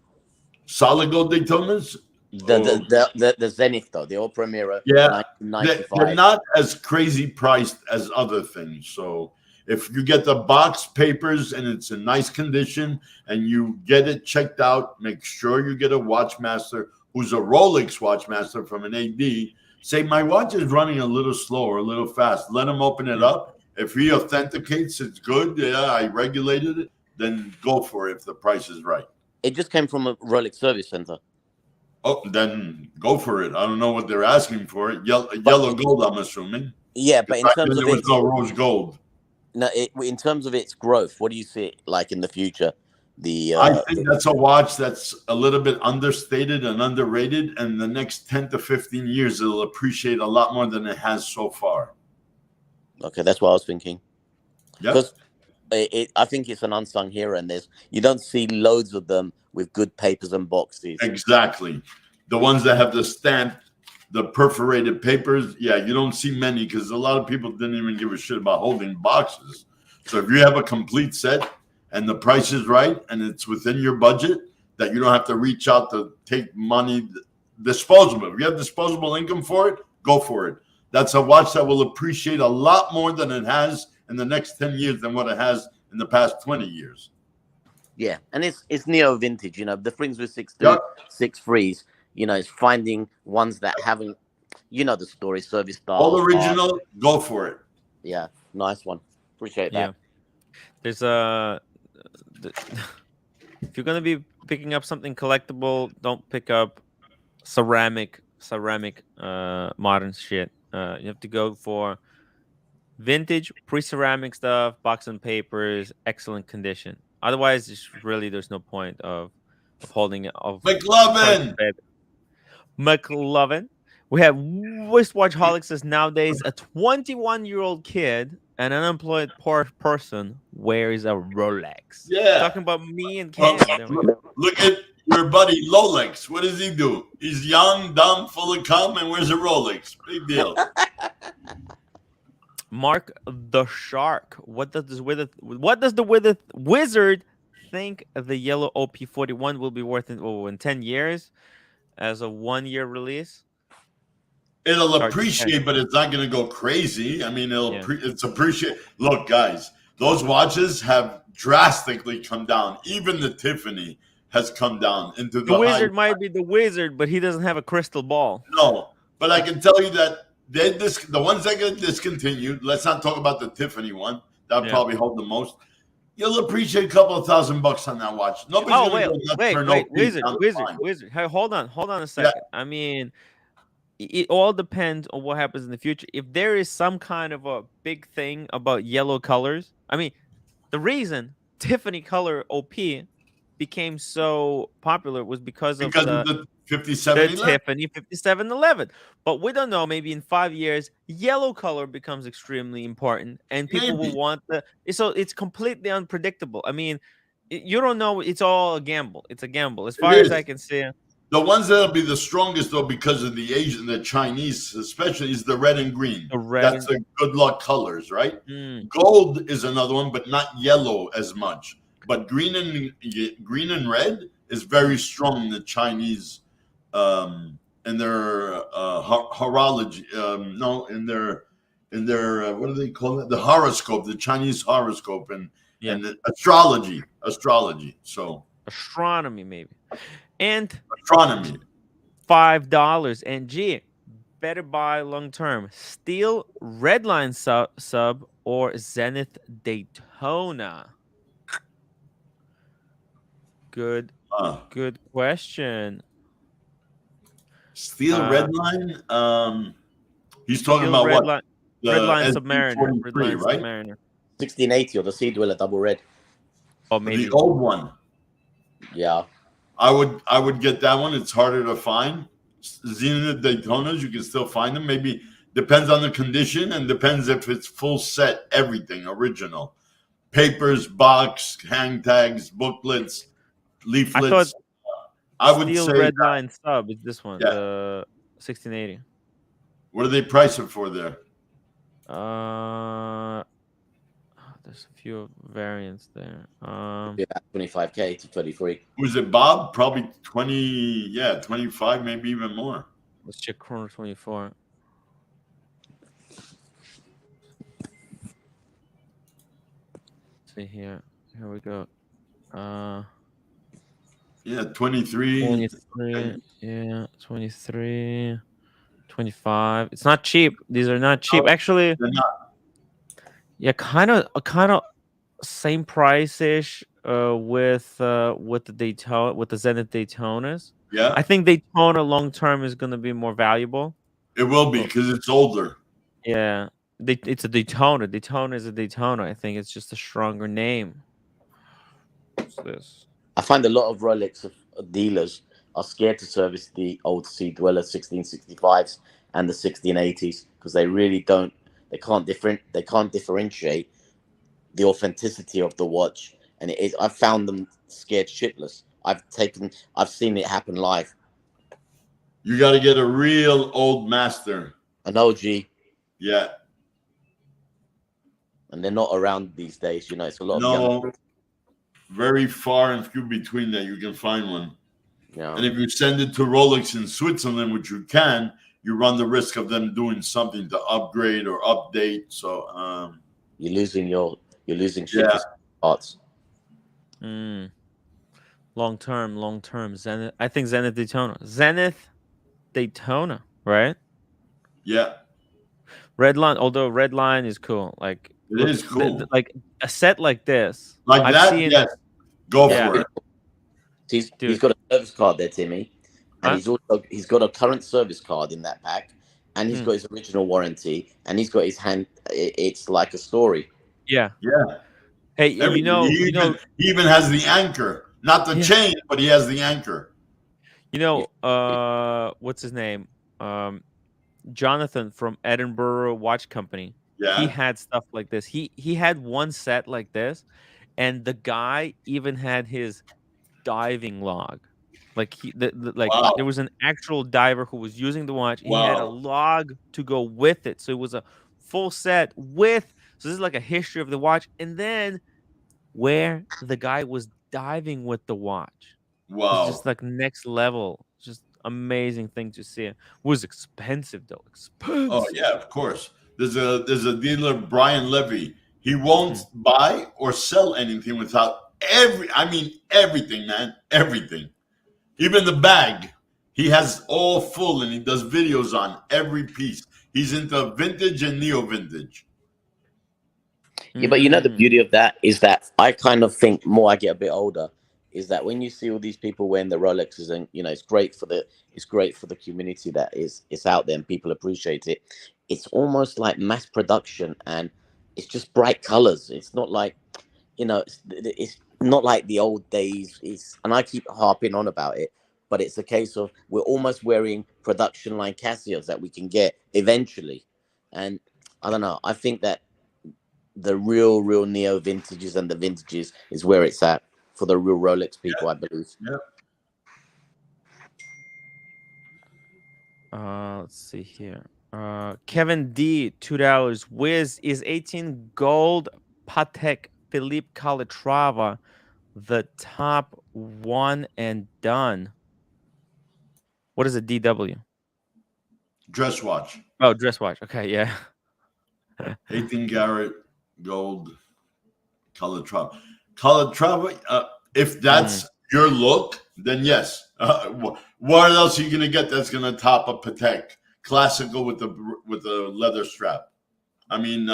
Solid gold Daytonas? The Zenith, though, the El Primero, Yeah, 1995. they're not as crazy priced as other things. So if you get the box papers and it's in nice condition and you get it checked out, make sure you get a watchmaster who's a Rolex watchmaster from an AD. Say, my watch is running a little slow or a little fast. Let him open it up. If he authenticates it's good, yeah, I regulated it, then go for it if the price is right. It just came from a Rolex service center. Oh, then go for it. I don't know what they're asking for it. Yellow gold, I'm assuming. Yeah, but in terms of there was no rose gold. No, in terms of its growth, what do you see like in the future? I think that's a watch that's a little bit understated and underrated, and the next 10 to 15 years it'll appreciate a lot more than it has so far. Okay, that's what I was thinking. Yeah, because I think it's an unsung hero, and you don't see loads of them with good papers and boxes. Exactly. The ones that have the stamp, the perforated papers, yeah, you don't see many because a lot of people didn't even give a shit about holding boxes. So if you have a complete set and the price is right and it's within your budget, that you don't have to reach out to take money disposable. If you have disposable income for it, go for it. That's a watch that will appreciate a lot more than it has in the next 10 years than what it has in the past 20 years. Yeah, and it's neo vintage, the things with 6.2, Yep. 6.3s, it's finding ones that haven't, the story, service style. All original, go for it. Yeah, nice one. Appreciate that. Yeah. There's if you're gonna be picking up something collectible, don't pick up ceramic modern shit. You have to go for vintage pre-ceramic stuff, box and papers, excellent condition. Otherwise, there's no point of holding it. McLovin. We have Wristwatchholic says nowadays a 21-year-old kid, an unemployed poor person, wears a Rolex. Yeah. Talking about me and Cam. Look at your buddy Rolex. What does he do? He's young, dumb, full of cum, and wears a Rolex. Big deal. Mark the Shark. What does the wizard think the yellow OP41 will be worth in 10 years as a 1-year release? It'll appreciate, but it's not going to go crazy. I mean, it's appreciate. Look, guys, those watches have drastically come down. Even the Tiffany has come down into the wizard might be the wizard, but he doesn't have a crystal ball. No, but I can tell you that the ones that get discontinued, let's not talk about the Tiffany one. That'll probably hold the most. You'll appreciate a couple of $1,000 on that watch. Nobody's wait, wizard. Hey, hold on a second. Yeah. I mean, it all depends on what happens in the future. If there is some kind of a big thing about yellow colors, I mean, the reason Tiffany color OP became so popular was because of the 5711. Tiffany 5711. But we don't know, maybe in 5 years yellow color becomes extremely important and people will want so it's completely unpredictable. I mean, you don't know. It's all a gamble. It's a gamble as far as I can see. The ones that'll be the strongest though, because of the Asian, the Chinese especially, is the red and green. That's the good luck colors, right? Gold is another one, but not yellow as much. But green and red is very strong in the Chinese, in their horology. In their what do they call it? The horoscope, the Chinese horoscope, and the astrology. So astronomy maybe, and astronomy. $5 and G. Better buy long term. Steel Redline sub or Zenith Daytona. Good question. Steel red line. He's talking about red what? Line, The red line SP43, Submariner. Red line right? Submariner. 1680 or the Sea Dweller double red. Oh, maybe the old one. Yeah. I would get that one. It's harder to find. Zenith Daytonas, you can still find them. Maybe depends on the condition and depends if it's full set, everything original, papers, box, hang tags, booklets, leaflets. I would Steel say red line sub is this one, Yeah. the 1680. What do they price it for there? There's a few variants there. Be about 25K to 23. Was it Bob? Probably 20, 25, maybe even more. Let's check Chrono 24. See here. Here we go. 23. 23. Yeah, 23. 25. It's not cheap. These are not cheap. Actually, They're not. yeah, kind of same price-ish with the Daytona, with the Zenith Daytonas. Yeah. I think Daytona long term is going to be more valuable. It will be because it's older. Yeah. It's a Daytona. Daytona is a Daytona. I think it's just a stronger name. What's this? I find a lot of Rolex dealers are scared to service the old Sea Dweller 1665s and the 1680s because they really don't. They can't differentiate the authenticity of the watch, and it is. I've found them scared shitless. I've seen it happen live. You got to get a real old master. An OG. Yeah. And they're not around these days. You know, it's a lot of young. Very far and few between that you can find one. Yeah. And if you send it to Rolex in Switzerland, which you can, you run the risk of them doing something to upgrade or update. So you're losing shippers parts. Long term Zenith. I think Zenith Daytona, right? Yeah. Red line, although red line is cool. Like it is cool. Like a set like this. Like I've that? seen, yes. Go for it. He's got a service card there, Timmy. And he's got a current service card in that pack. And he's got his original warranty. And he's got his hand. It's like a story. Yeah. Yeah. Hey, he even has the anchor. Not the chain, but he has the anchor. You know, what's his name? Jonathan from Edinburgh Watch Company. Yeah. He had stuff like this. He had one set like this, and the guy even had his diving log. Like there was an actual diver who was using the watch. He had a log to go with it. So it was a full set with, so this is like a history of the watch. And then where the guy was diving with the watch. Wow. It's just like next level. Just amazing thing to see. It was expensive though. Expensive. Oh yeah, of course. There's a dealer, Brian Levy. He won't buy or sell anything without everything, man. Everything. Even the bag. He has all full and he does videos on every piece. He's into vintage and neo-vintage. Yeah, but you know the beauty of that is that I kind of think more I get a bit older is that when you see all these people wearing the Rolexes and you know it's great for the community that is out there and people appreciate it. It's almost like mass production and it's just bright colors. It's not like it's not like the old days. And I keep harping on about it, but it's a case of we're almost wearing production line Casios that we can get eventually. And I don't know. I think that the real neo vintages and the vintages is where it's at for the real Rolex people, I believe. Yeah. Let's see here. Kevin D, $2. Wiz is 18 gold Patek Philippe Calatrava, the top one and done. What is a DW? Dress watch. Oh, dress watch. Okay, yeah. 18 karat gold Calatrava. Calatrava, if that's your look, then yes. What else are you gonna get that's gonna top a Patek classical with the leather strap? I mean,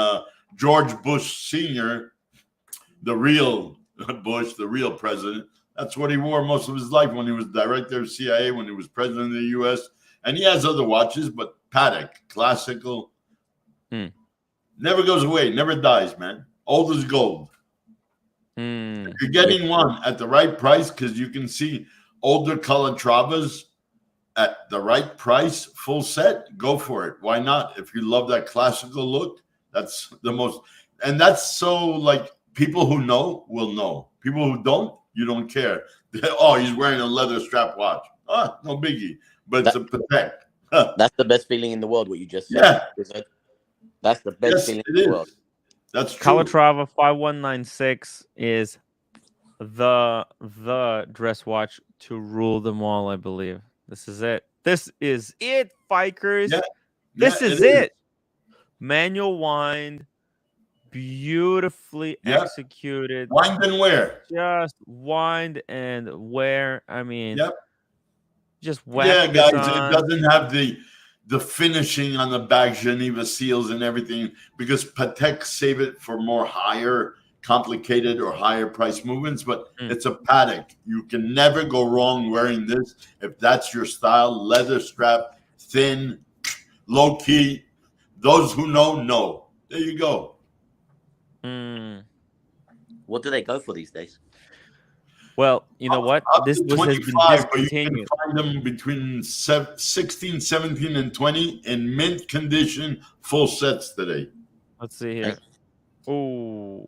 George Bush Sr., the real Bush, the real president. That's what he wore most of his life when he was director of CIA, when he was president of the U.S. And he has other watches, but Patek, classical, never goes away, never dies, man. Old as gold. If you're getting one at the right price, because you can see older Calatravas at the right price, full set, go for it. Why not? If you love that classical look, that's the most. And that's so like people who know will know. People who don't, you don't care. Oh, he's wearing a leather strap watch. Ah, no biggie. But it's a Patek. That's the best feeling in the world, what you just said. Yeah. That's the best feeling in the world. That's true. Calatrava 5196 is the dress watch to rule them all, I believe. This is it. This is it, Fikers. Yeah. This is it. Manual wind, beautifully executed. Wind and wear. Just wind and wear. I mean, just whack. Yeah, guys, it doesn't have the finishing on the back, Geneva seals and everything, because Patek save it for more higher, complicated or higher price movements, but it's a Patek. You can never go wrong wearing this if that's your style. Leather strap, thin, low key. Those who know. There you go. What do they go for these days? Well, you know what? This has been discontinued. But you can find them between 16, 17, and 20 in mint condition, full sets today. Let's see here. Oh,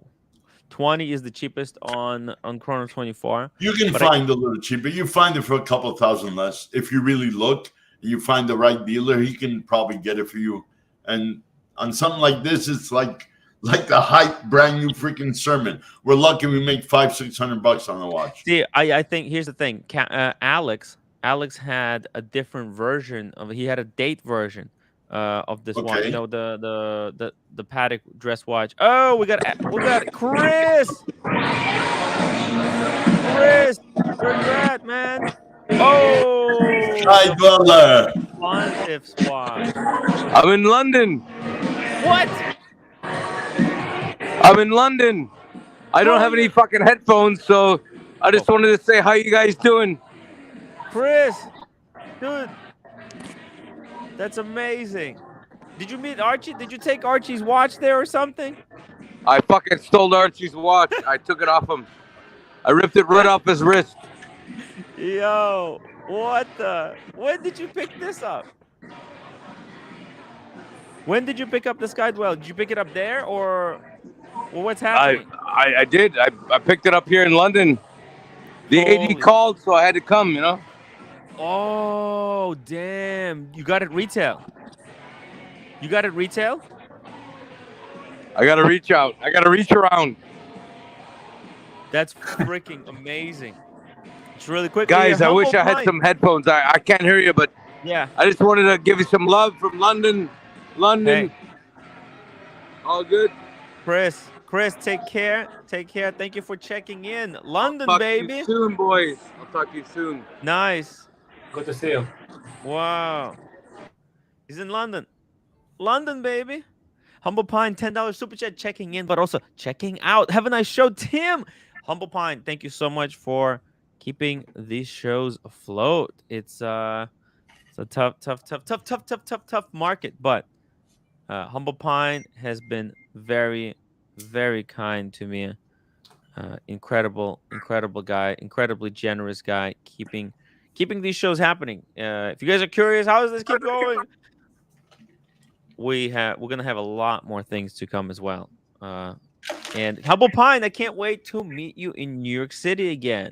20 is the cheapest on Chrono 24. You can find a little cheaper. You find it for a couple of thousand less. If you really look, you find the right dealer, he can probably get it for you. And on something like this, it's like the hype brand new freaking sermon. We're lucky we make $500-600 on the watch. See, I think here's the thing. Alex had a different version of. He had a date version of this watch. You know, the Patek dress watch. Oh, we got Chris. Chris, where you at, man? Oh, Hi, Dweller. Pontiff's watch. I'm in London. What? I'm in London. I don't have any fucking headphones, so I just wanted to say how you guys doing. Chris, dude, that's amazing. Did you meet Archie? Did you take Archie's watch there or something? I fucking stole Archie's watch. I took it off him. I ripped it right off his wrist. Yo, what the? When did you pick this up? When did you pick up the Skydwell? Did you pick it up there or what's happening? I did. I picked it up here in London. The AD called, so I had to come, you know? Oh, damn. You got it retail. You got it retail? I got to reach out. I got to reach around. That's freaking amazing. It's really quick. Guys, I wish I had some headphones. I can't hear you, but yeah, I just wanted to give you some love from London. London. Hey. All good. Chris, take care. Take care. Thank you for checking in. London, I'll talk baby. To you soon, boys. I'll talk to you soon. Nice. Good to see you. Wow. He's in London. London, baby. Humble Pine, $10 super chat, checking in, but also checking out. Have a nice show, Tim. Humble Pine, thank you so much for keeping these shows afloat. It's a tough market, but Humble Pine has been very, very kind to me. Incredible guy, incredibly generous guy, keeping these shows happening. If you guys are curious, how does this keep going? We're gonna have a lot more things to come as well. And Humble Pine, I can't wait to meet you in New York City again.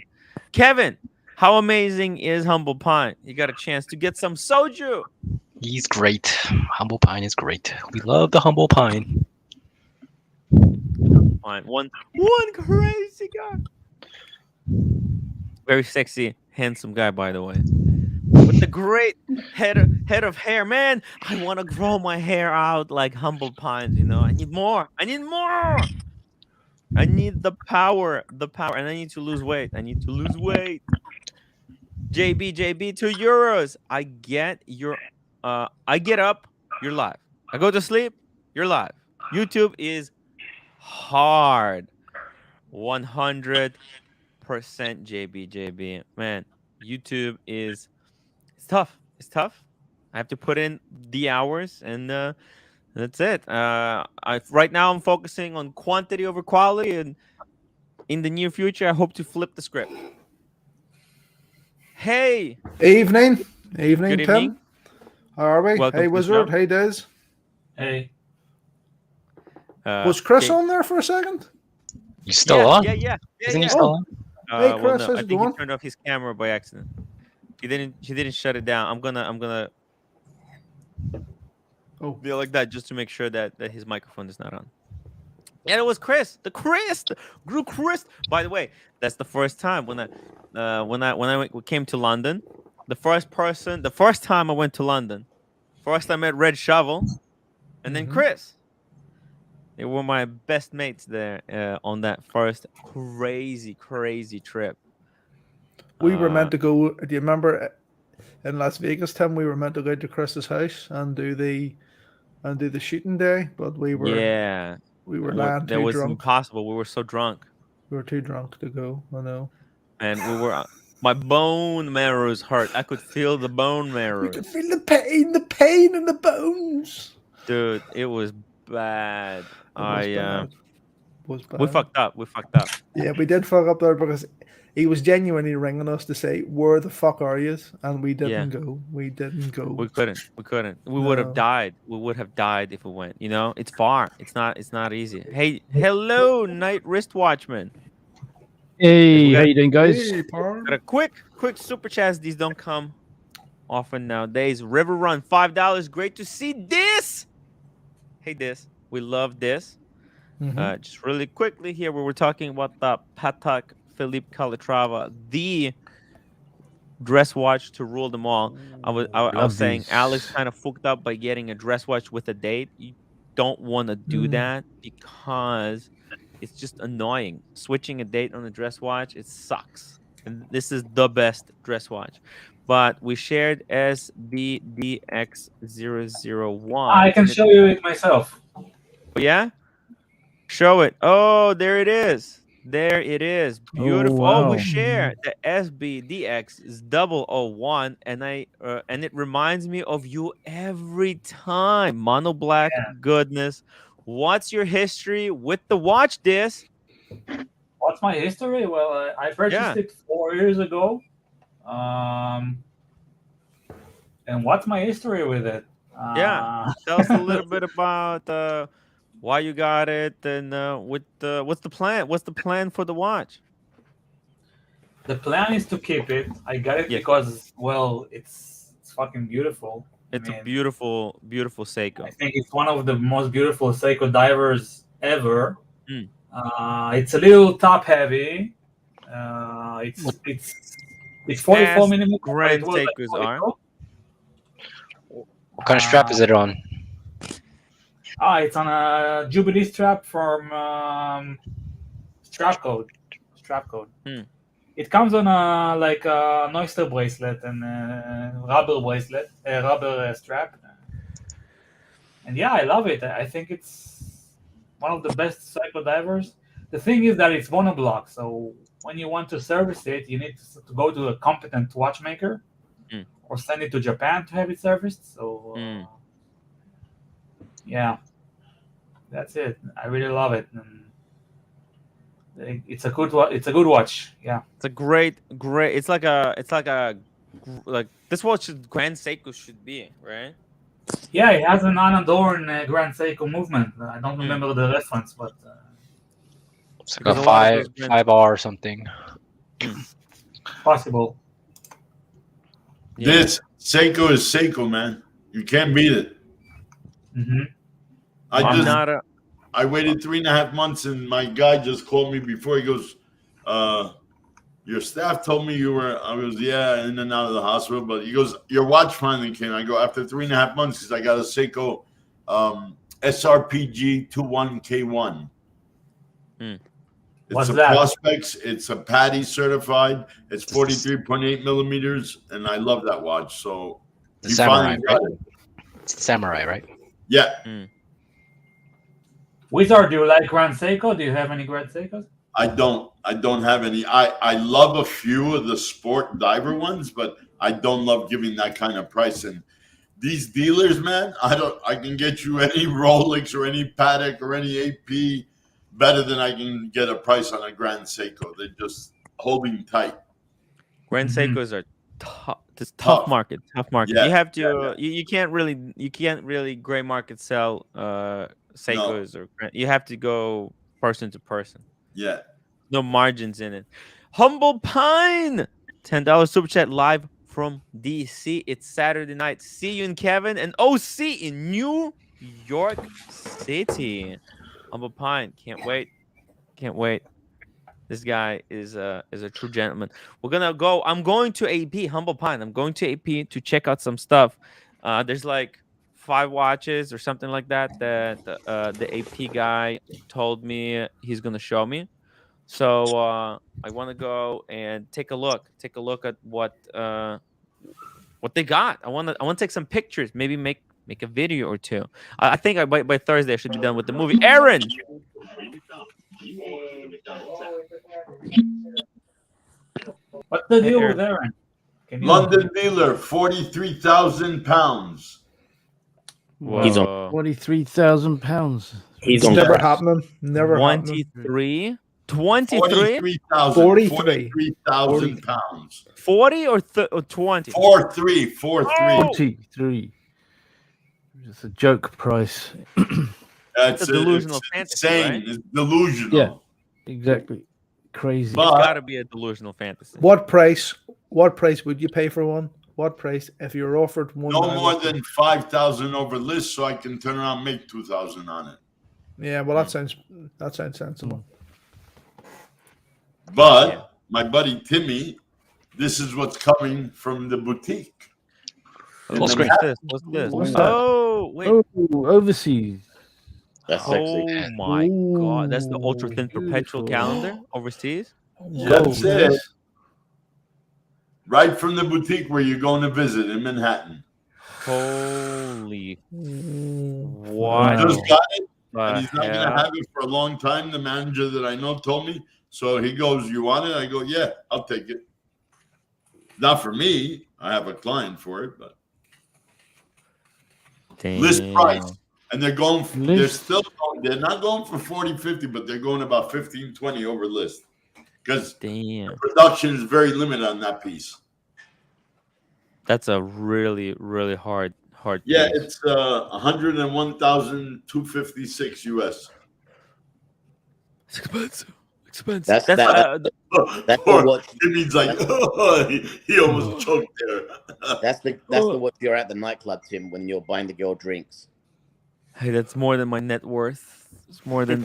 Kevin, how amazing is Humble Pine? You got a chance to get some soju. He's great. Humble Pine is great. We love the Humble Pine. Pine, one crazy guy. Very sexy, handsome guy, by the way. With the great head of hair, man. I want to grow my hair out like Humble Pines, you know. I need more. I need the power, and I need to lose weight. JB, €2. I get up, you're live. I go to sleep, you're live. YouTube is hard. 100% JB. Man, YouTube is... It's tough. I have to put in the hours, and that's it. Right now I'm focusing on quantity over quality, and in the near future, I hope to flip the script. Hey. Evening, Good evening. Tim. How are we? Welcome hey, to the Wizard. show. Hey, Diz. Hey. Was Chris on there for a second? You still on? Yeah. Isn't he still on? Hey, Chris, no, how's I it think going? he turned off his camera by accident. He didn't shut it down. I'm gonna be like that just to make sure that his microphone is not on. And it was Chris. The Chris. By the way, that's the first time when I came to London. The first time I went to London. First I met Red Shovel, and then Chris. They were my best mates there on that first crazy trip. We were meant to go. Do you remember in Las Vegas, Tim? We were meant to go to Chris's house and do the shooting day, but we were lying that too was drunk. Impossible. We were so drunk. We were too drunk to go. I know. And we were. My bone marrows hurt. I could feel the bone marrows. We could feel the pain in the bones. Dude, it was bad. It was bad. We fucked up. Yeah, we did fuck up there because he was genuinely ringing us to say, "Where the fuck are you?" And we didn't go. We didn't go. We couldn't. We would have died. We would have died if we went. You know, it's far. It's not easy. Hey, hello, Night Wristwatchman. Hey, how you doing, guys? Hey, got a quick super chats. These don't come often nowadays. River Run, $5. Great to see this. Hey, this. We love this. Just really quickly here, where we're talking about the Patek Philippe Calatrava, the dress watch to rule them all. I was saying Alex kind of fucked up by getting a dress watch with a date. You don't want to do that because it's just annoying. Switching a date on a dress watch, it sucks. And this is the best dress watch. But we shared SBDX001. I can show you it myself. Yeah? Show it. Oh, there it is. There it is. Beautiful. wow. We share the SBDX is 001, and it reminds me of you every time. Mono black goodness. What's your history with the watch, this? What's my history? Well, I purchased it 4 years ago. And what's my history with it? Tell us a little bit about why you got it, and what's the plan? What's the plan for the watch? The plan is to keep it. I got it because, well, it's fucking beautiful. It's a beautiful Seiko. I think it's one of the most beautiful Seiko divers ever. It's a little top heavy. It's 44 millimeters. Grand Seikos are. What kind of strap is it on? It's on a Jubilee strap from Strap Code. It comes on a oyster bracelet and rubber strap. And yeah, I love it. I think it's one of the best Seiko divers. The thing is that it's monoblock, so when you want to service it, you need to go to a competent watchmaker or send it to Japan to have it serviced. So yeah, that's it. I really love it. And it's a good watch. Yeah, it's a great. It's like this watch Grand Seiko should be, right? Yeah, it has an unadorned Grand Seiko movement. I don't remember the reference, but it's like a 5R or something. Possible. This Seiko is Seiko, man. You can't beat it. I waited 3.5 months, and my guy just called me before. He goes, your staff told me you were. I was, yeah, in and out of the hospital. But he goes, your watch finally came. I go, after 3.5 months, because I got a Seiko SRPG 21K1. It's a Prospects. It's a Patty certified. It's 43.8 millimeters, and I love that watch. So the Samurai, right? It's the Samurai, right? Yeah. Wizard, do you like Grand Seiko? Do you have any Grand Seikos? I don't have any. I love a few of the sport diver ones, but I don't love giving that kind of price. And these dealers, man, I can get you any Rolex or any Patek or any AP better than I can get a price on a Grand Seiko. They're just holding tight. Grand Seikos are tough. It's tough market. Tough market. Yeah, you have to. You can't really gray market sell Seikos or you have to go person to person. Yeah. No margins in it. Humble Pine, $10 super chat live from DC. It's Saturday night. See you in Kevin and OC in New York City. Humble Pine, can't wait. Can't wait. This guy is a true gentleman. We're gonna go. I'm going to AP Humble Pine. I'm going to AP to check out some stuff. There's like 5 watches or something like that the AP guy told me he's gonna show me. So I want to go and take a look. Take a look at what they got. I want to take some pictures. Maybe make a video or two. I think by Thursday I should be done with the movie. Aaron. What's the deal with Aaron? London dealer, 43,000 pounds. He's on 43,000 pounds. It's never happening. Never 23. 23? 43,000 pounds. 40 or 20? 43. 43. It's a joke price. That's a delusional fantasy, right? It's delusional. Yeah, exactly. Crazy. It's got to be a delusional fantasy. What price would you pay for one? What price if you're offered one? No more than 5,000 over list, so I can turn around and make 2,000 on it. Yeah, well, that sounds sensible. But my buddy Timmy, this is what's coming from the boutique. What's this? What's that? Oh, wait. Oh, overseas. That's sexy. Oh my God, that's the ultra thin perpetual calendar overseas. That's it. Right from the boutique where you're going to visit in Manhattan. Holy! Wow. I just got it, and he's not going to have it for a long time. The manager that I know told me. So he goes, "You want it?" I go, "Yeah, I'll take it." Not for me. I have a client for it, but list price. And they're going, they're not going for 40, 50, but they're going about 15, 20 over list. Because the production is very limited on that piece. That's a really, really hard Yeah, piece. it's 101,256 US. It's expensive. That's what it means. Like he almost choked there. That's the what you're at the nightclub, Tim, when you're buying the girl drinks. Hey, that's more than my net worth. It's more than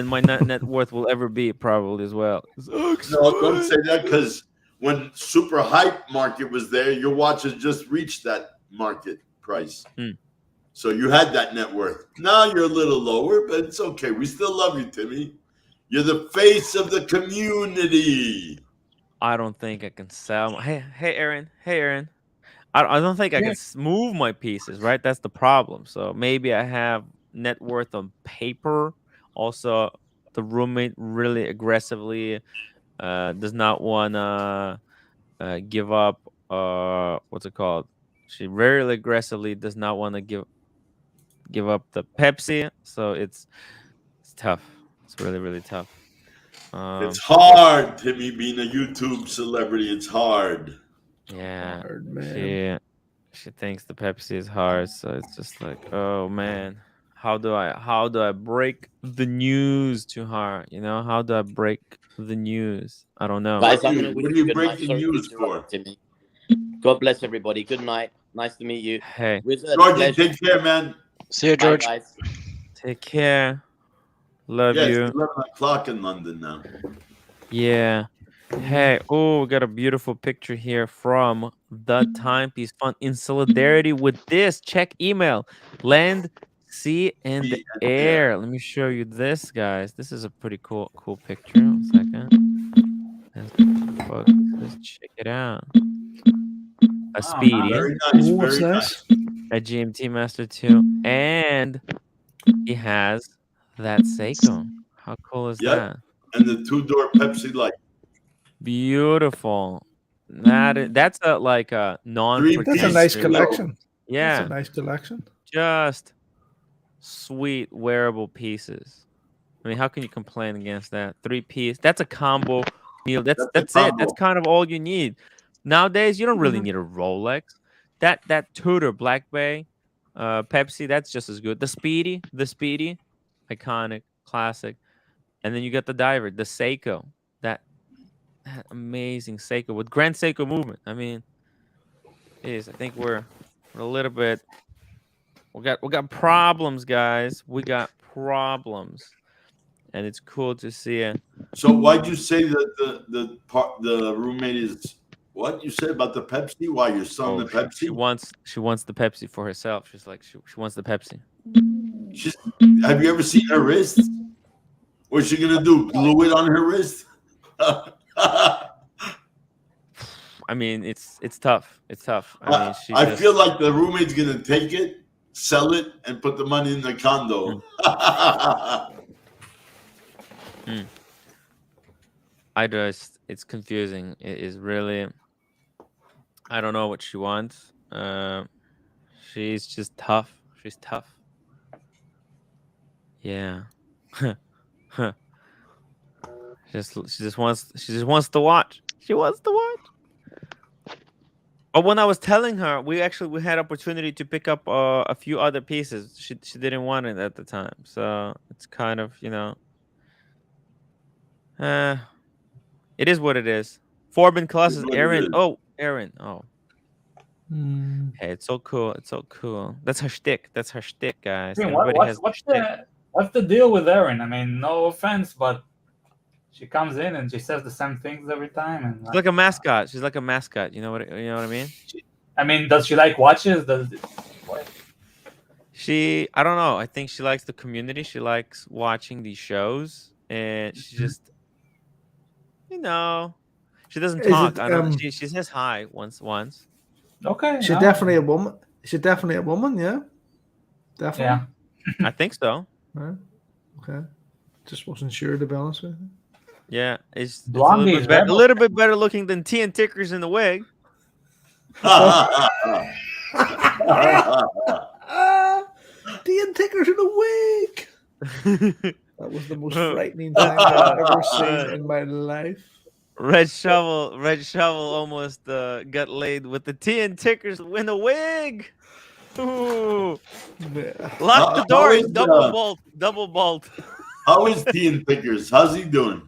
my net worth will ever be, probably as well. No, don't say that, because when super hype market was there, your watches just reached that market price. So you had that net worth. Now you're a little lower, but it's okay. We still love you, Timmy. You're the face of the community. I don't think I can sell. Hey, Aaron. I don't think I can move my pieces, right? That's the problem. So maybe I have net worth on paper. Also, the roommate really aggressively does not want to give up. What's it called? She very aggressively does not want to give up the Pepsi. So it's tough. It's really, really tough. It's hard, Timmy, being a YouTube celebrity. It's hard. Yeah, hard, man. She thinks the Pepsi is hard, so it's just like, oh man, how do I break the news to her? You know, how do I break the news? I don't know. Guys, what do you break the news for? Timmy. God bless everybody. Good night. Nice to meet you. Hey, Georgie, take care, man. See you, George. Bye, guys. Take care. Love you. It's 11 o'clock in London now. Yeah. Hey, we got a beautiful picture here from the Timepiece Fund in solidarity with this. Check email. Land, sea, and air. Let me show you this, guys. This is a pretty cool picture. 1 second. Let's check it out. A Speedy. Very nice. Very nice. A GMT Master 2. And he has that Seiko. How cool is that? And the 2-door Pepsi Light. Beautiful. That's a non. That's a nice collection. Yeah. That's a nice collection. Just sweet wearable pieces. I mean, how can you complain against that? 3-piece. That's a combo meal. That's it. That's kind of all you need. Nowadays, you don't really need a Rolex. That Tudor Black Bay, Pepsi, that's just as good. The Speedy, iconic, classic. And then you got the diver, the Seiko. That amazing Seiko with Grand Seiko movement. I mean, I think we're a little bit. We got problems, guys. We got problems, and it's cool to see it. So why'd you say that the roommate is what you said about the Pepsi? Why you're selling the Pepsi? She wants the Pepsi for herself. She's like she wants the Pepsi. Have you ever seen her wrist? What's she gonna do? Glue it on her wrist? I mean, it's tough. It's tough. I feel like the roommate's gonna take it, sell it, and put the money in the condo. It's confusing. It is really. I don't know what she wants. She's just tough. She's tough. Yeah. She just wants to watch. She wants to watch. But when I was telling her, we had opportunity to pick up a few other pieces. She didn't want it at the time, so it's kind of it is what it is. Forbin classes, Aaron. Oh, Aaron. Oh. Hey, it's so cool. It's so cool. That's her shtick. That's her shtick, guys. I mean, what's the deal with Erin? I mean, no offense, but she comes in and she says the same things every time, and she's like a mascot. She's like a mascot. You know what I mean? I mean, does she like watches? I don't know. I think she likes the community. She likes watching these shows, and she just, she doesn't talk. I don't. She says hi once. Okay. She's definitely a woman. She's definitely a woman. Yeah. Definitely. Yeah. I think so. Right. Okay. Just wasn't sure, to be honest with you. Yeah, it's a little bit better looking than T and Tickers in the wig. T and Tickers in the wig. That was the most frightening thing I've ever seen in my life. Red Shovel almost got laid with the T and Tickers in the wig. Ooh. Lock the doors. Double bolt. How is T and Tickers? How's he doing?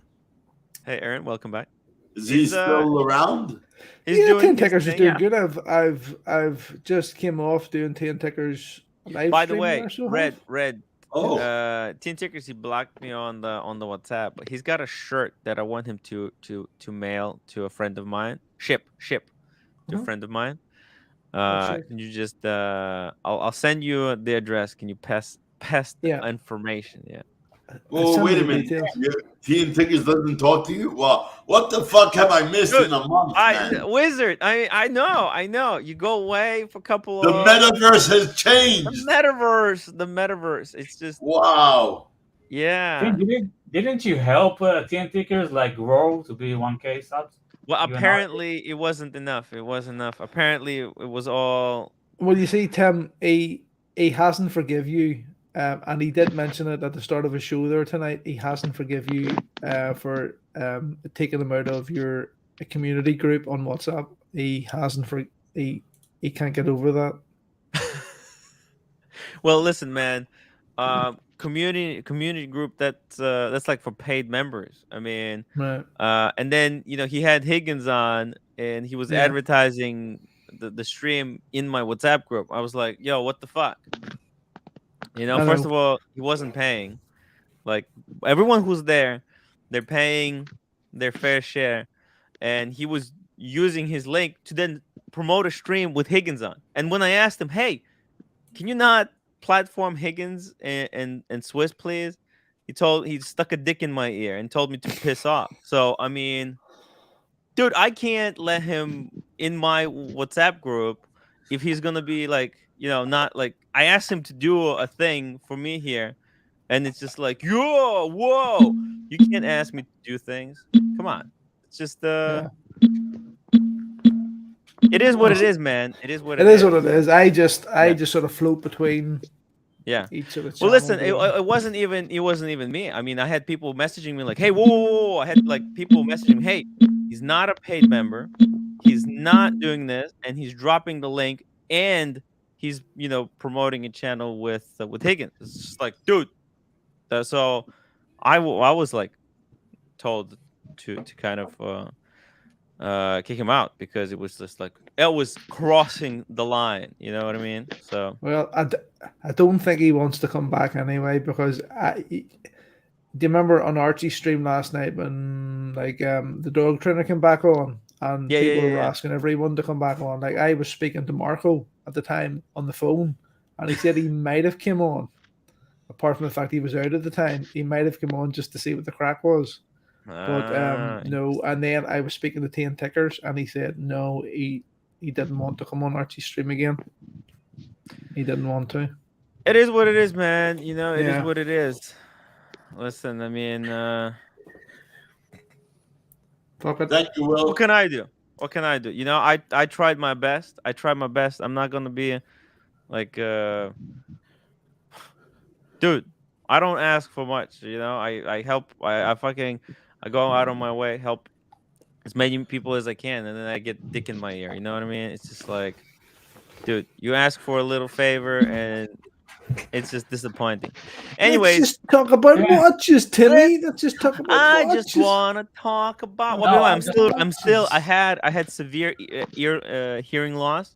Hey, Aaron, welcome back. Is he still around? T and Tickers is doing good. I've just came off doing T and Tickers live. By the way, Red. Oh, T and Tickers. He blocked me on the WhatsApp, but he's got a shirt that I want him to mail to a friend of mine. Ship to a friend of mine. Can you just I'll send you the address. Can you pass the information? Yeah. Well, wait a minute. T and Tickers doesn't talk to you? Well, what the fuck have I missed in a month, man? Wizard, I know. You go away for a couple of... The metaverse has changed. The metaverse. It's just... Wow. Yeah. Didn't you help T and Tickers grow to be 1K subs? Well, apparently it wasn't enough. Apparently it was all... Well, you see, Tim, he hasn't forgive you. And he did mention it at the start of his show there tonight. He hasn't forgive you for taking him out of your community group on WhatsApp. He hasn't he can't get over that. Well, listen, man. Community group that's like for paid members. I mean, right. And then he had Higgins on, and he was advertising the stream in my WhatsApp group. I was like, yo, what the fuck? First of all, he wasn't paying. Like, everyone who's there, they're paying their fair share, and he was using his link to then promote a stream with Higgins on. And when I asked him, hey, can you not platform Higgins and Swiss, please? He stuck a dick in my ear and told me to piss off. So, I mean, dude, I can't let him in my WhatsApp group if he's gonna be not like... I asked him to do a thing for me here, and it's just like, yo, whoa, you can't ask me to do things. Come on, it's just It is what it is, man. It is what It is what it is. I just sort of float between each of the channels. Well, listen, it wasn't even me. I mean, I had people messaging me like, "Hey, whoa!" I had like people messaging me, "Hey, he's not a paid member. He's not doing this, and he's dropping the link, and he's promoting a channel with Higgins." It's just like, dude. So I was like told to kind of kick him out because it was just like it was crossing the line. You know what I mean? So well, I don't think he wants to come back anyway because do you remember on Archie's stream last night when the dog trainer came back on and people were asking everyone to come back on? Like I was speaking to Marco at the time on the phone and he said he might have come on. Apart from the fact he was out at the time, he might have come on just to see what the crack was. But no, and then I was speaking to 10 Tickers and he said no, he didn't want to come on Archie's stream again. He didn't want to. It is what it is, man. It is what it is. Listen, I mean, thank you, Will. What can I do? I tried my best. I'm not gonna be like, dude. I don't ask for much. I help. I go out of my way, help as many people as I can, and then I get dick in my ear. You know what I mean? It's just like, dude, you ask for a little favor and it's just disappointing. Anyways, let's just talk about watches, Timmy. Let's just talk about watches. I just want to talk about. Well, I'm still. I had severe hearing loss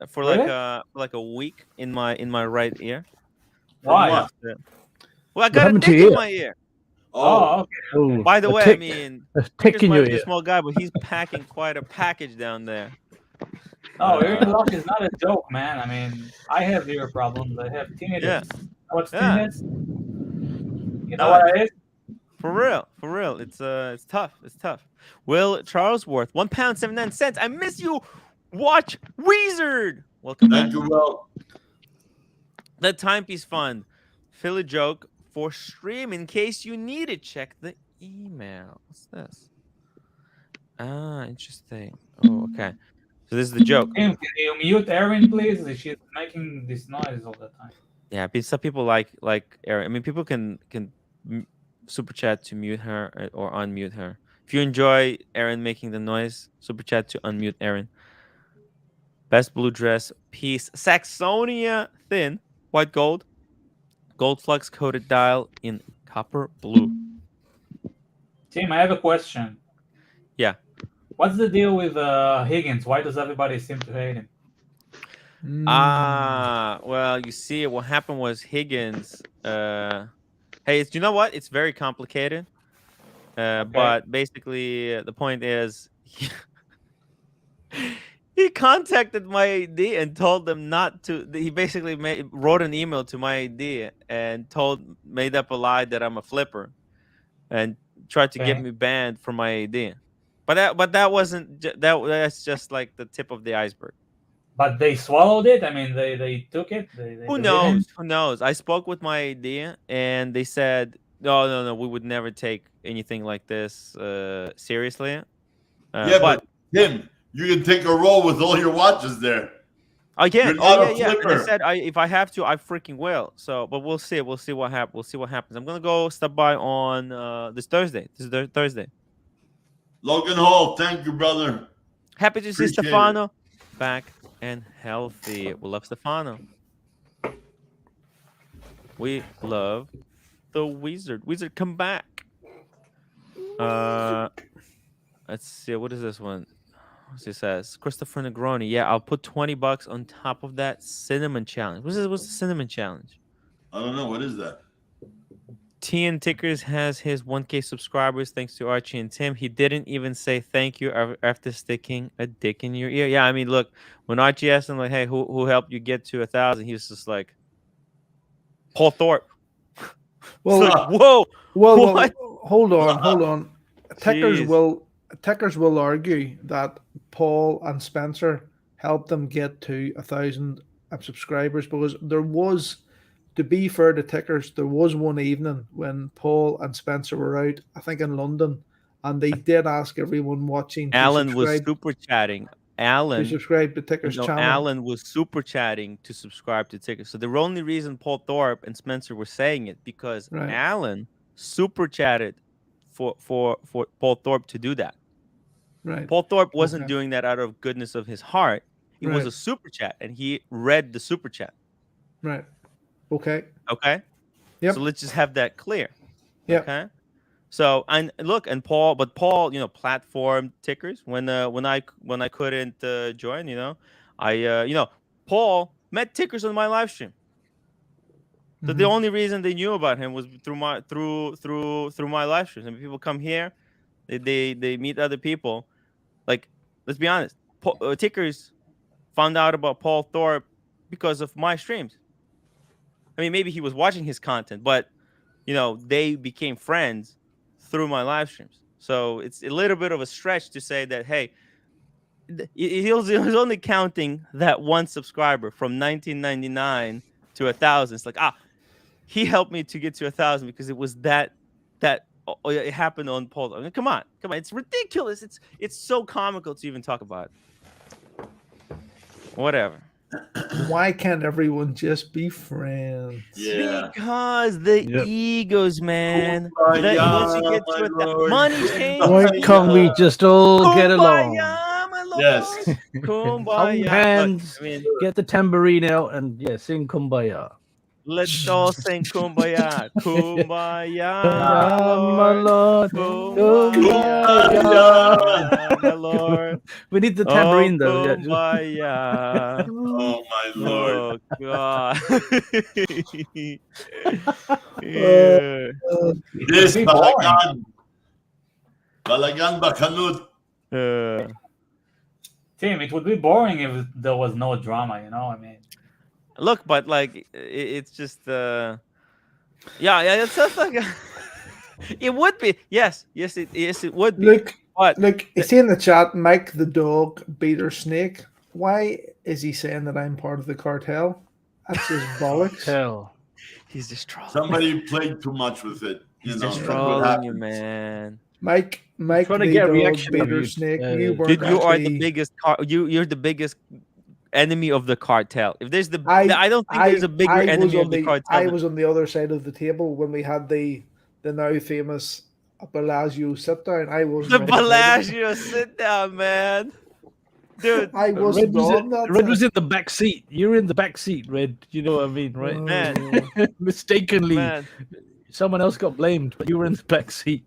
for like a week in my right ear. Why? Well, I got a dick in my ear. Oh, okay. Oh, by the way, I mean, tick in your ear. A small guy, but he's packing quite a package down there. Oh, hearing loss is not a joke, man. I mean, I have ear problems. I have tinnitus. Yeah. What's tinnitus? You know what it is? For real. It's tough. It's tough. Will Charlesworth, £1.79. I miss you. Watch Wizard. Welcome back. Thank you, Will. The Timepiece Fund. Philly joke for stream in case you need it. Check the email. What's this? Interesting. Oh, okay. So this is the joke. Tim, can you mute Erin, please? She's making this noise all the time. Yeah, some people like Erin. I mean, people can super chat to mute her or unmute her. If you enjoy Erin making the noise, super chat to unmute Erin. Best blue dress piece, Saxonia thin, white gold, gold flux coated dial in copper blue. Tim, I have a question. Yeah. What's the deal with Higgins? Why does everybody seem to hate him? Well, you see, what happened was Higgins. Hey, you know what? It's very complicated. But basically, the point is, he contacted my ID and told them not to. He basically wrote an email to my ID and made up a lie that I'm a flipper, and tried to get me banned from my ID. But that wasn't that's just like the tip of the iceberg. But they swallowed it. I mean, they took it. Who knows? Who knows? I spoke with my ID and they said, no, we would never take anything like this seriously. But Tim, you can take a roll with all your watches there. I can. Yeah. And I said, if I have to, I freaking will. So, but we'll see. We'll see what happens. We'll see what happens. I'm gonna go stop by on this Thursday. This is Thursday. Logan Hall, thank you, brother. Happy to see Stefano back and healthy. We love Stefano. We love the Wizard. Wizard, come back. Let's see. What is this one? What's it says? Christopher Negroni. Yeah, I'll put $20 on top of that cinnamon challenge. What's the cinnamon challenge? I don't know. What is that? TN Tickers has his 1K subscribers thanks to Archie and Tim. He didn't even say thank you after sticking a dick in your ear. Yeah, I mean, look, when Archie asked him, like, hey, who helped you get to 1,000? He was just like, Paul Thorpe. Well, like, whoa. Well, hold on. Tickers will argue that Paul and Spencer helped them get to 1,000 subscribers because there was, to be fair to Tickers, there was one evening when Paul and Spencer were out, I think in London, and they did ask everyone watching. Alan was super chatting Alan, subscribe to Ticker's channel. Alan was super chatting to subscribe to Ticker. So the only reason Paul Thorpe and Spencer were saying it because Alan super chatted for Paul Thorpe to do that. Right. Paul Thorpe wasn't doing that out of goodness of his heart. It was a super chat, and he read the super chat. Right. Okay. Okay. Yep. So let's just have that clear. Yep. Okay. So and look, and Paul, platformed Tickers when I couldn't join, Paul met Tickers on my live stream. So the only reason they knew about him was through my live streams. And people come here, they meet other people. Like, let's be honest, Tickers found out about Paul Thorpe because of my streams. I mean, maybe he was watching his content, but they became friends through my live streams. So it's a little bit of a stretch to say that, hey, he was only counting that one subscriber from 1999 to 1,000. It's like, he helped me to get to 1,000 because it was that it happened on Paul. I mean, come on, it's ridiculous. It's so comical to even talk about it. Whatever. Why can't everyone just be friends? Yeah. Because the egos, man. Once you get to money changes. Why can't we just all get along? My lord. Yes. Kumbaya. Hands, get the tambourine out and sing Kumbaya. Let's all sing Kumbaya. Kumbaya, my Lord. Kumbaya, my Lord. We need the tambourine, though. Kumbaya. Oh, my Lord. Oh, God. This Balagan Bakanut. Tim, it would be boring if there was no drama, I mean. Look, but it's just it sounds like it would be. Yes, it would be. Look, you see in the chat, Mike the dog beater snake. Why is he saying that I'm part of the cartel? That's just bollocks. Hell. He's just trolling. Somebody played too much with it. He's just trolling you, man. Mike trying to the get a dog reaction of beater you. snake. Dude, you are the biggest. You're the biggest enemy of the cartel. If there's I don't think there's a bigger enemy of the cartel. I was on the other side of the table when we had the now famous Bellagio sit down. I was the Bellagio sit down, man. Dude, I wasn't Red was in the back seat. You're in the back seat, Red. You know what I mean, right? Man. Mistakenly, man. Someone else got blamed, but you were in the back seat.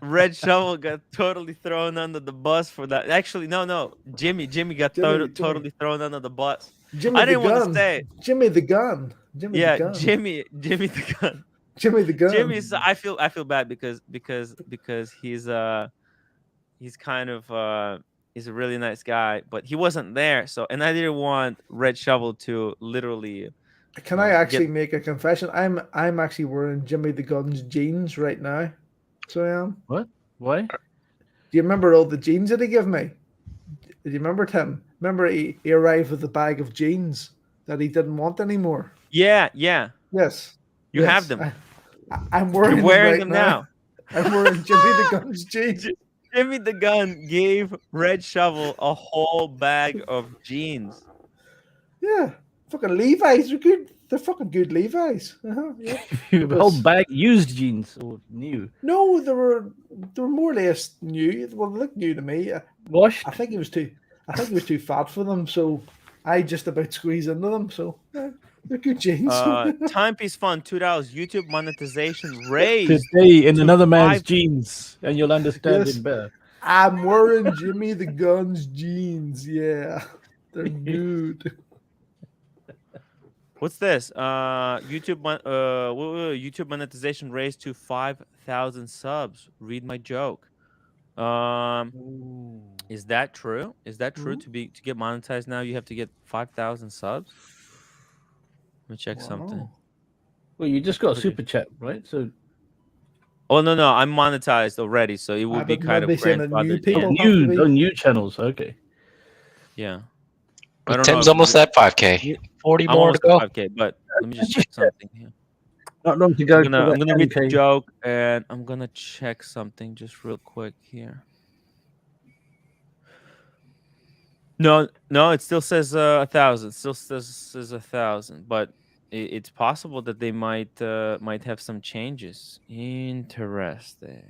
Red Shovel got totally thrown under the bus for that. Actually, no. Jimmy got totally thrown under the bus. I didn't want to say Jimmy the gun. Jimmy the gun. Jimmy the gun. Jimmy the gun. Jimmy's. I feel bad because he's kind of he's a really nice guy, but he wasn't there. So, and I didn't want Red Shovel to literally. Can I actually make a confession? I'm actually wearing Jimmy the Gun's jeans right now. So I am. What? Why? Do you remember all the jeans that he gave me? Do you remember, Tim? Remember he arrived with a bag of jeans that he didn't want anymore? Yeah. Yes. You have them. I'm wearing You're wearing them, them now. I'm wearing Jimmy the Gun's jeans. Jimmy the Gun gave Red Shovel a whole bag of jeans. Yeah. Fucking Levi's are good. They're fucking good Levi's. Yeah. The whole bag used jeans or new? No, they were more or less new. Well, they looked new to me. Washed? I think he was too fat for them, so I just about squeezed into them. So they're good jeans. Timepiece Fun, $2. YouTube monetization raised today in another man's jeans, and you'll understand it better. I'm wearing Jimmy the Gun's jeans. Yeah, they're good. What's this? YouTube monetization raised to 5,000 subs. Read my joke. Is that true? Is that true? To get monetized now, you have to get 5,000 subs. Let me check something. Well, you just got a super chat, right? So. Oh no, I'm monetized already, so it would be kind of grandfathered. New channels, okay. Yeah. But Tim's almost at 5K. 40 more to go. 5K, but let me just check something here. Not long to go. I'm gonna read the joke and I'm gonna check something just real quick here. No, it still says 1,000. Still says 1,000, but it's possible that they might have some changes. Interesting.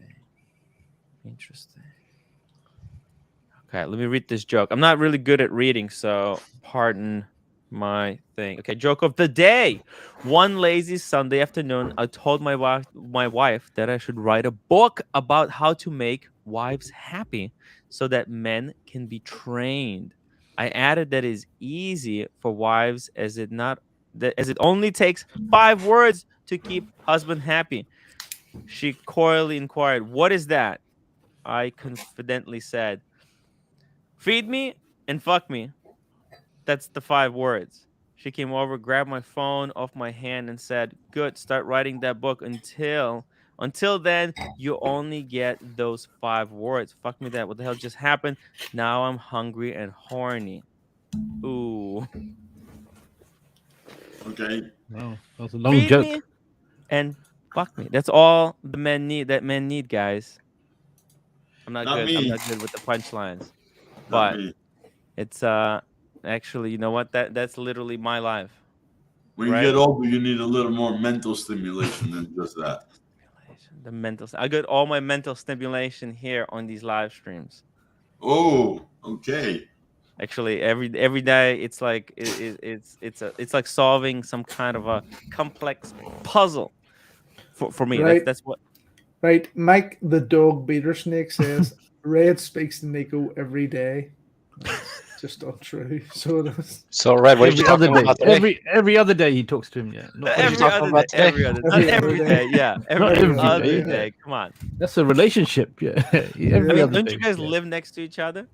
Okay, let me read this joke. I'm not really good at reading, so pardon my thing. Okay, joke of the day. One lazy Sunday afternoon, I told my wife that I should write a book about how to make wives happy so that men can be trained. I added that is easy for wives as it only takes 5 words to keep husband happy. She coyly inquired, "What is that?" I confidently said, "Feed me and fuck me." That's the 5 words. She came over, grabbed my phone off my hand, and said, "Good, start writing that book. Until then, you only get those 5 words." Fuck me that. What the hell just happened? Now I'm hungry and horny. Ooh. Okay. Wow, that was a long Feed joke. me and fuck me. That's all the men need, guys. I'm not good. I'm not good with the punchlines. But it's actually, you know what? That's literally my life. When you get older, you need a little more mental stimulation than just that. The mental. I got all my mental stimulation here on these live streams. Oh, okay. Actually, every day it's like it's like solving some kind of a complex puzzle for me. Right. That's what. Right, Mike the dog beater snake says Red speaks to Nico every day. That's just untrue. So it is. So Red, what are you Every other talking day. about today? Every other day he talks to him. Yeah. Not Every other day. Every other. Not every day. Yeah. Every other day. Come on. That's a relationship. Yeah. Every other Don't day. you guys Yeah. live next to each other?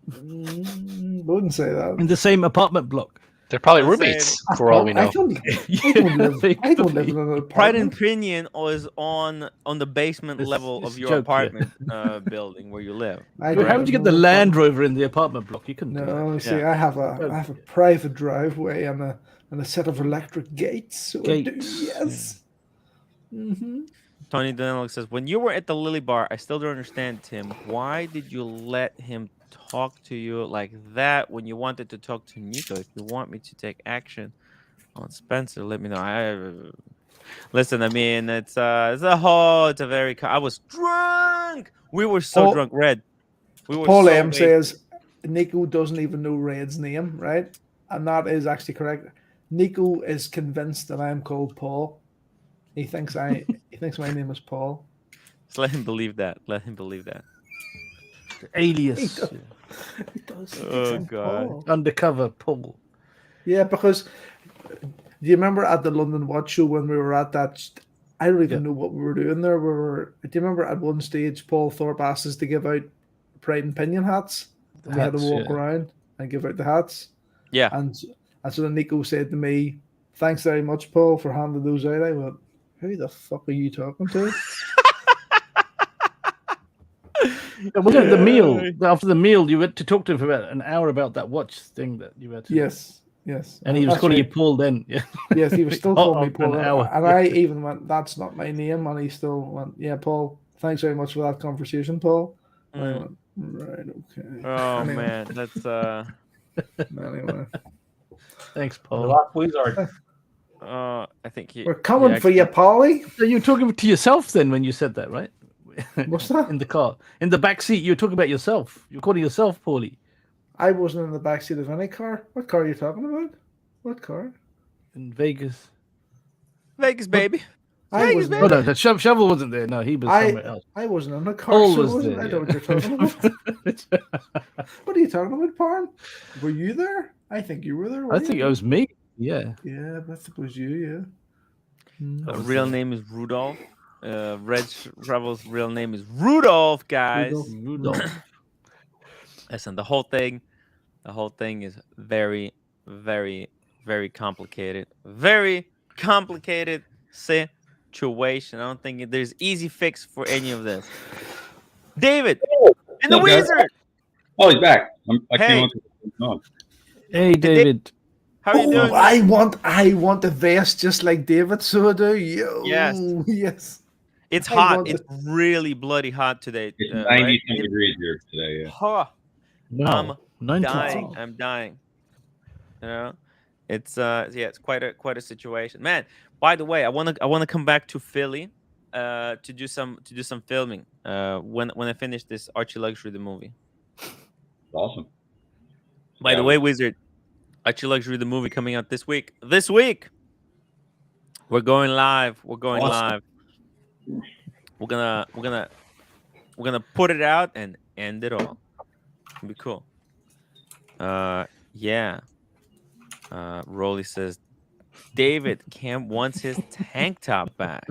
Wouldn't say that. In the same apartment block. They're probably roommates, for all we know. I don't live in an apartment. Pride and Pinion is on the basement level of your joke, yeah. apartment building where you live. How would you get the Land Rover in the apartment block? You couldn't. No, do see, that. I have a private driveway and a set of electric gates. So I do, yes. Mm-hmm. Tony Danilo says, "When you were at the Lily Bar, I still don't understand, Tim. Why did you let him talk to you like that when you wanted to talk to Nico? If you want me to take action on Spencer, let me know." Listen, I mean, it's a very. I was drunk. We were so drunk, Red. We were Paul so M wasted. says Nico doesn't even know Red's name, right? And that is actually correct. Nico is convinced that I am called Paul. He thinks my name is Paul. Just let him believe that. Let him believe that. Alias. He does. Oh God. Paul. Undercover Paul. Yeah, because do you remember at the London Watch Show when we were at that? I don't even know what we were doing there. Do you remember at one stage Paul Thorpe asked us to give out Pride and Pinion hats? And we had to walk around and give out the hats. Yeah. And so then Nico said to me, "Thanks very much, Paul, for handing those out." I went, "Who the fuck are you talking to?" Wasn't it the meal? After the meal, you went to talk to him for about an hour about that watch thing that you had to. Yes. And he was calling you Paul then. Yeah. Yes, he was still calling me Paul. An hour. And I even went, "That's not my name." And he still went, "Yeah, Paul, thanks very much for that conversation, Paul." And I went, "Right, okay." Oh anyway. man, that's Anyway. Thanks, Paul. The Rock Wizard. I think We're coming for you, Polly. So you were talking to yourself then when you said that, right? What's that? In the car. In the back seat, you were talking about yourself. You're calling yourself Paulie. I wasn't in the backseat of any car. What car are you talking about? What car? In Vegas. Vegas, baby. I was. Oh, no, the Shovel wasn't there. No, he was somewhere else. I wasn't in the car. Paul so was there. I know what you're talking about. What are you talking about, Parn? Were you there? I think you were there. I think it was me. Yeah. Yeah, I think it was you. Yeah. Real name is Rudolph. Red Rebel's real name is Rudolph, guys. Rudolph. Listen, the whole thing is very, very, very complicated. Very complicated situation. I don't think there's easy fix for any of this. David, and the Wizard. Oh, he's back. I Hey. came on. Hey, David. How are you doing? I want a vest just like David, so I do. Yo, yes. It's I hot. want It's really bloody hot today. It's right? 90 degrees here today. Yeah. Huh. Wow. 19. I'm dying. You know, it's it's quite a situation, man. By the way, I wanna come back to Philly, to do some filming. When I finish this Archie Luxury the movie. Awesome. By the way, Wizard, Archie Luxury the movie coming out this week. This week, we're going live. We're going live. We're gonna put it out and end it all. It'll be cool. Yeah. Rolly says, David Camp wants his tank top back.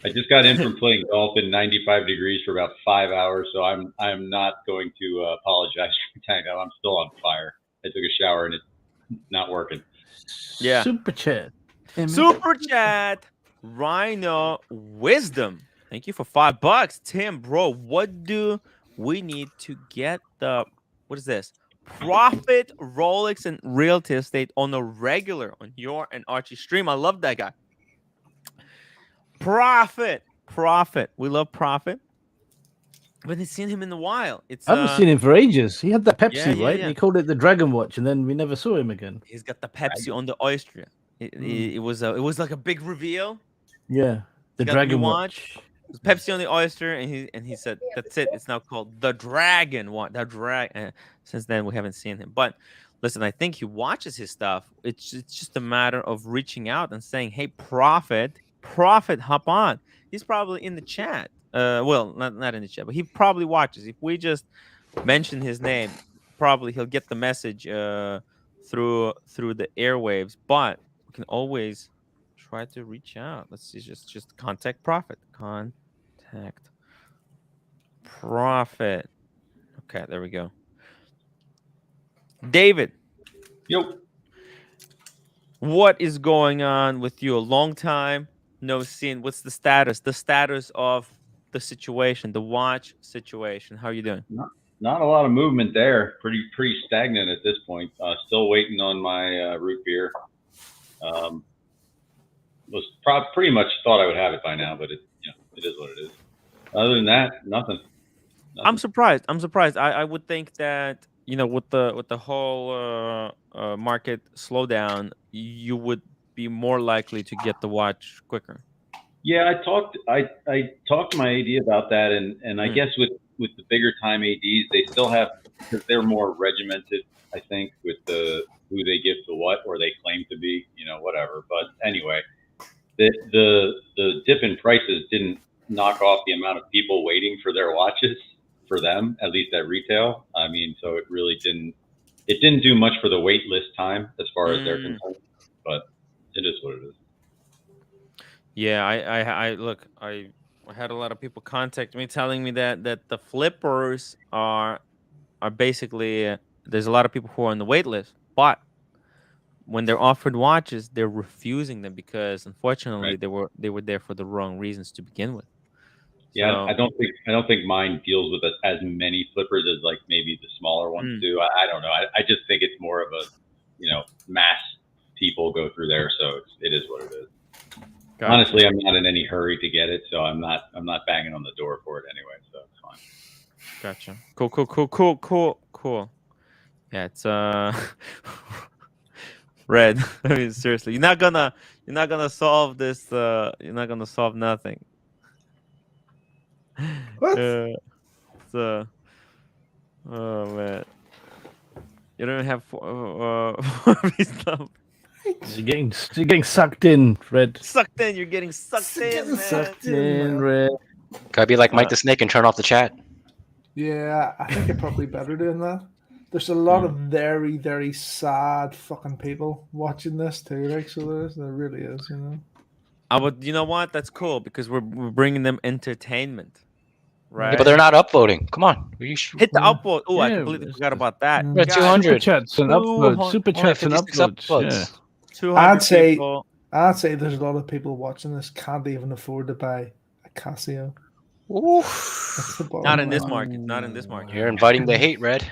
I just got in from playing golf in 95 degrees for about 5 hours, so I'm not going to apologize for tank top. I'm still on fire. I took a shower and it's not working. Yeah. Super chat. Super chat. Rhino Wisdom. Thank you for $5. Tim, bro, what do we need to get the, what is this? Profit, Rolex, and real estate on a regular on your and Archie stream. I love that guy. Profit. We love Profit. I haven't seen him in a while. I haven't seen him for ages. He had that Pepsi, right? Yeah. He called it the Dragon Watch, and then we never saw him again. He's got the Pepsi on the oyster. It was like a big reveal. Yeah, the Dragon Watch. It was Pepsi on the oyster, and he said that's it. It's now called the Dragon Watch. The Dragon. Since then, we haven't seen him. But listen, I think he watches his stuff. It's just a matter of reaching out and saying, "Hey, Profit, hop on." He's probably in the chat. Well, not in the chat, but he probably watches. If we just mention his name, probably he'll get the message through the airwaves. But we can always try to reach out. Let's see, just contact Profit. Contact Profit. Okay, there we go. David. Yo. What is going on with you? A long time no seen. What's the status? The status of the situation, the watch situation. How are you doing? Not a lot of movement there. Pretty stagnant at this point. Still waiting on my root beer. Was pretty much thought I would have it by now, but it is what it is. Other than that, nothing. I'm surprised. I would think that with the whole market slowdown, you would be more likely to get the watch quicker. Yeah, I talked to my AD about that, and I guess with the bigger time ADs, they still have, because they're more regimented, I think, with who they give to what, or they claim to be, whatever. But anyway, the dip in prices didn't knock off the amount of people waiting for their watches for them, at least at retail. I mean, so it really didn't do much for the wait list time as far as they're concerned, but it is what it is. Yeah, I had a lot of people contact me telling me that the flippers are basically there's a lot of people who are on the wait list, but when they're offered watches, they're refusing them because unfortunately they were there for the wrong reasons to begin with. Yeah, so, I don't think mine deals with as many flippers as like maybe the smaller ones do. I don't know. I just think it's more of a mass people go through there, so it is what it is. Gotcha. Honestly, I'm not in any hurry to get it, so I'm not banging on the door for it anyway, so it's fine. Gotcha. Cool. Yeah, it's Red. I mean, seriously, you're not gonna solve this. You're not gonna solve nothing. What? Oh man, you don't even have You're getting sucked in, Red. Sucked in. You're getting sucked in, man. Sucked in, Red. Gotta be like Mike the Snake and turn off the chat. Yeah, I think you're probably better doing that. There's a lot of very, very sad fucking people watching this too, like, so there really is, But you know what? That's cool because we're bringing them entertainment, right? Yeah, but they're not uploading. Come on, hit the upload. Oh, I completely forgot about that. 200 super chats and uploads. Super chats and uploads. Yeah. 200 I'd say there's a lot of people watching this can't even afford to buy a Casio. Not in this market. Not in this market. You're inviting the hate, Red.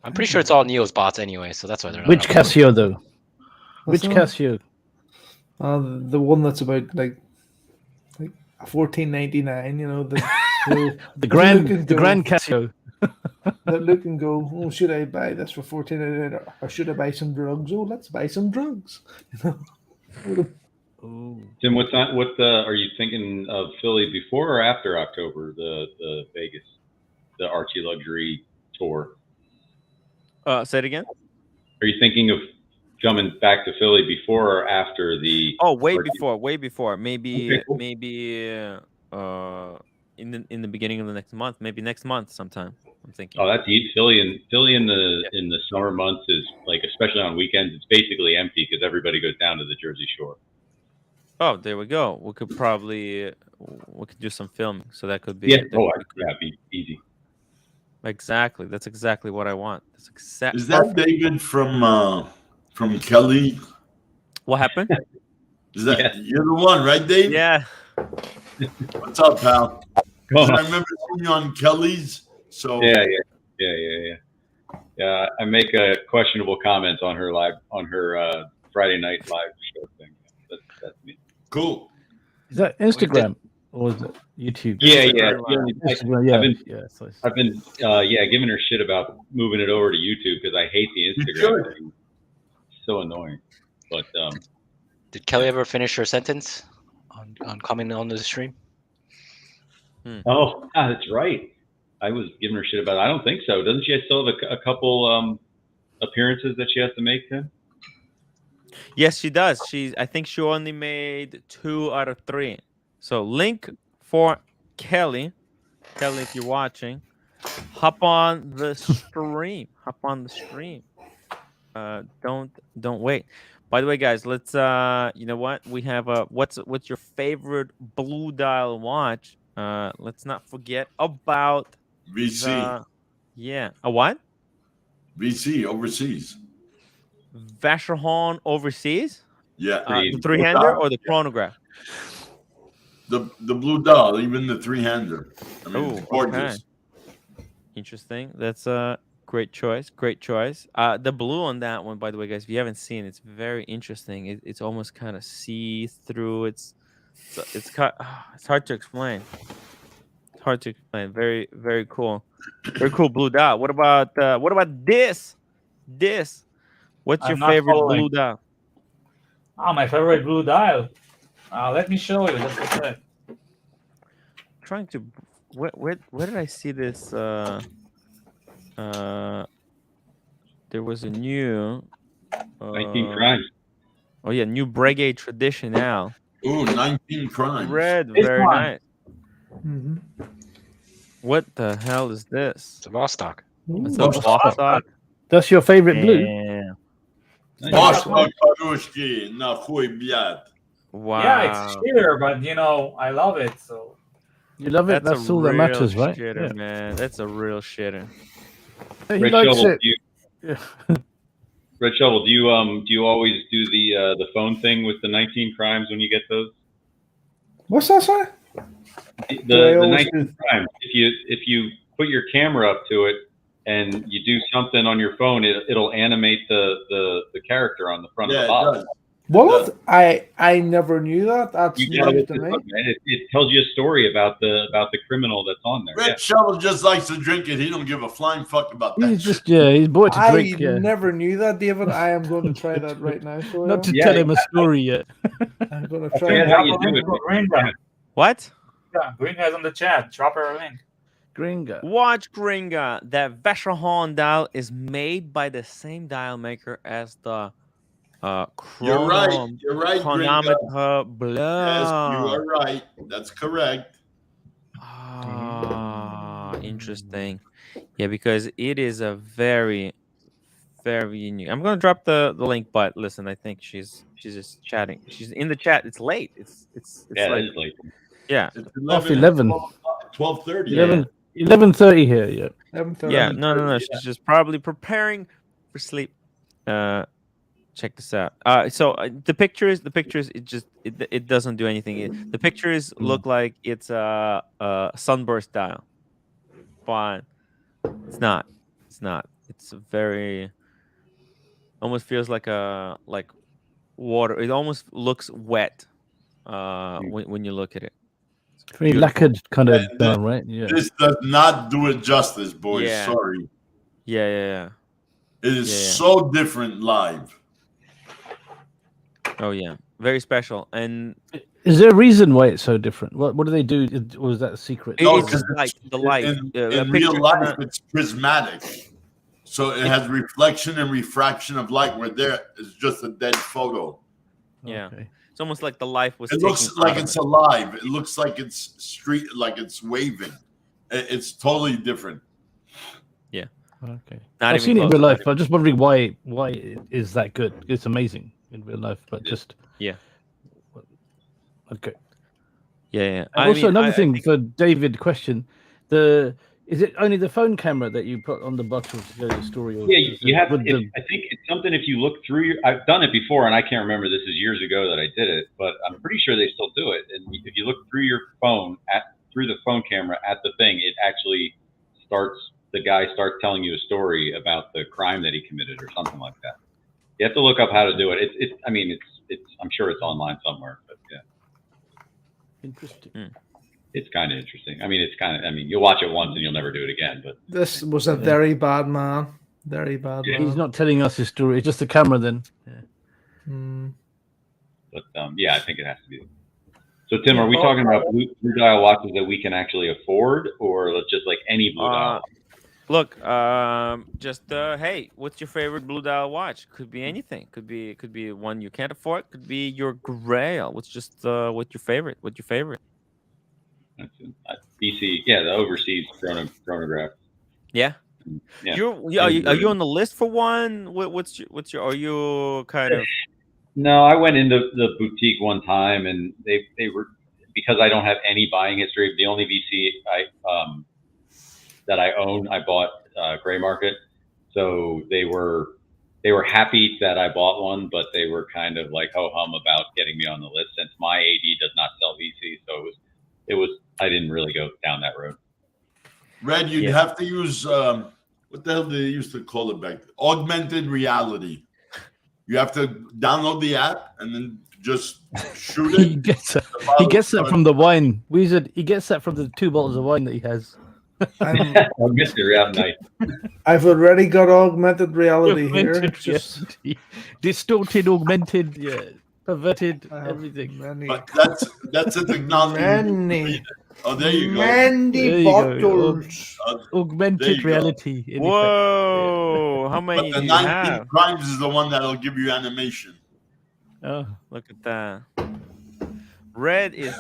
I'm pretty sure it's all Neo's bots anyway, so that's why they're not. Which Casio though? Which Casio? The one that's about like $14.99. The grand Casio. that look and go, oh, should I buy this for $14.99 or should I buy some drugs? Oh, let's buy some drugs. Tim, what are you thinking of Philly before or after October? The Vegas, the Archie Luxury tour. Say it again. Are you thinking of coming back to Philly before or after the? Oh, way before. Maybe okay, cool. maybe in the beginning of the next month. Maybe next month sometime. I'm thinking. Oh, that's easy. Philly in the summer months is like, especially on weekends, it's basically empty because everybody goes down to the Jersey Shore. Oh, there we go. We could do some filming, so that could be. Yeah. Be easy. Exactly. That's exactly what I want. That's exactly. Is that David from Kelly? What happened? Is that you're the one, right, Dave? Yeah. What's up, pal? I remember seeing you on Kelly's. So yeah. I make a questionable comment on her Friday night live show thing. That's me. Cool. Is that Instagram or is it YouTube? Yeah. Instagram, I've been giving her shit about moving it over to YouTube because I hate the Instagram thing. It's so annoying. But did Kelly ever finish her sentence on coming on the stream? Oh, that's right. I was giving her shit about it. I don't think so. Doesn't she still have a couple appearances that she has to make, Tim? Yes, she does. I think she only made 2 out of 3. So link for Kelly. Kelly, if you're watching, hop on the stream. Don't wait. By the way, guys, let's you know what? We have what's your favorite blue dial watch? Let's not forget about VC. A what? VC overseas. Vacherhorn overseas? Yeah. The 3-hander or the chronograph? The blue dial, even the 3-hander. I mean, it's gorgeous. Okay. Interesting. That's a great choice. The blue on that one, by the way, guys, if you haven't seen, it's very interesting. It's almost kind of see-through. It's hard to explain. Very, very cool. Very cool blue dial. What about this? What's your favorite blue dial? My favorite blue dial. Let me show you. Just a sec. Trying to where did I see this? There was a new 19 Crimes. Oh yeah, new Breguet Traditional. Ooh, 19 Crimes. Red, very nice. Mm-hmm. What the hell is this? It's a Vostok. It's a Vostok. That's your favorite blue? Yeah. Vostok Parushki na chuj biat. Wow. Yeah, it's shitter, but I love it. So you love it. That's all that matters, right? Shitter, man. That's a real shitter. Hey, Red Shovel, do you always do the phone thing with the 19 Crimes when you get those? What's that, sorry? The 19 Crimes. If you put your camera up to it and you do something on your phone, it'll animate the character on the front of the box. What? I never knew that. That's news to me. It tells you a story about the criminal that's on there. Red Shovel just likes to drink it. He don't give a flying fuck about that. He's bought to drink. I never knew that, David. I am going to try that right now. Not to tell him a story yet. I'm going to try that. What? Yeah, Gringa's on the chat. Drop her a link. Gringa. Watch Gringa. That Vacherhorn dial is made by the same dial maker as the You're right, chronometer blue. Yes, you are right. That's correct. Interesting. Yeah, because it is a very, very unique. I'm gonna drop the link, but listen, I think she's just chatting. She's in the chat. It's late. It's yeah, like, it is late. Yeah. It's 11. 12:30. 11:30 here. Yeah. 11:30. Yeah. No. She's just probably preparing for sleep. Check this out. So the pictures, it doesn't do anything. The pictures look like it's a sunburst dial, but it's not. It's very. Almost feels like water. It almost looks wet when you look at it. Very lacquered kind of dial, right? Yeah. This does not do it justice, boys. Yeah. Sorry. Yeah. It is so different live. Oh yeah, very special. And is there a reason why it's so different? What do they do? Or is that a secret? No, it's the light. In real life, it's prismatic. So it has reflection and refraction of light. Where there is just a dead photo. Yeah, Okay. it's almost like the life was. It looks like it's alive. It looks like it's like it's waving. It's totally different. Yeah. Okay. Not I've even seen it in close, real not life. even- I'm just wondering why it is that good. It's amazing in real life, but just Yeah. okay. Yeah. And also another thing for David question: is it only the phone camera that you put on the bottle to tell the story? Or Yeah, you have. with I think it's something. If you look through your, I've done it before, and I can't remember. This is years ago that I did it, but I'm pretty sure they still do it. And if you look through your phone through the phone camera at the thing, it actually starts. The guy starts telling you a story about the crime that he committed or something like that. You have to look up how to do it. I mean, it's. I'm sure it's online somewhere, but yeah. Interesting. It's kind of interesting. I mean, you'll watch it once and you'll never do it again. But this was a very bad man. Very bad man. He's not telling us his story. It's just the camera then. Yeah. But yeah, I think it has to be. So Tim, are we talking about blue dial watches that we can actually afford, or just like any blue dial? Look, just hey, what's your favorite blue dial watch? Could be anything. Could be one you can't afford. Could be your Grail. What's your favorite? What's your favorite? BC, yeah, the overseas chronograph. Yeah. Yeah. Are you on the list for one? What's your? Are you kind of? No, I went into the boutique one time, and they were, because I don't have any buying history. The only VC that I own, I bought gray market, so they were happy that I bought one, but they were kind of like ho hum about getting me on the list, since my AD does not sell VC, so it was I didn't really go down that road. Red, you'd have to use what the hell did they used to call it back? Augmented reality. You have to download the app and then just shoot it. He gets that from the wine. Wizard, he gets that from the 2 bottles of wine that he has. Augmented reality. I've already got augmented reality here. Just distorted, augmented, perverted, everything. But that's a technology. Oh, there you go. Many bottles. Augmented reality. Whoa! How many But the do you 19 have? Crimes is the one that'll give you animation. Oh, look at that. Red is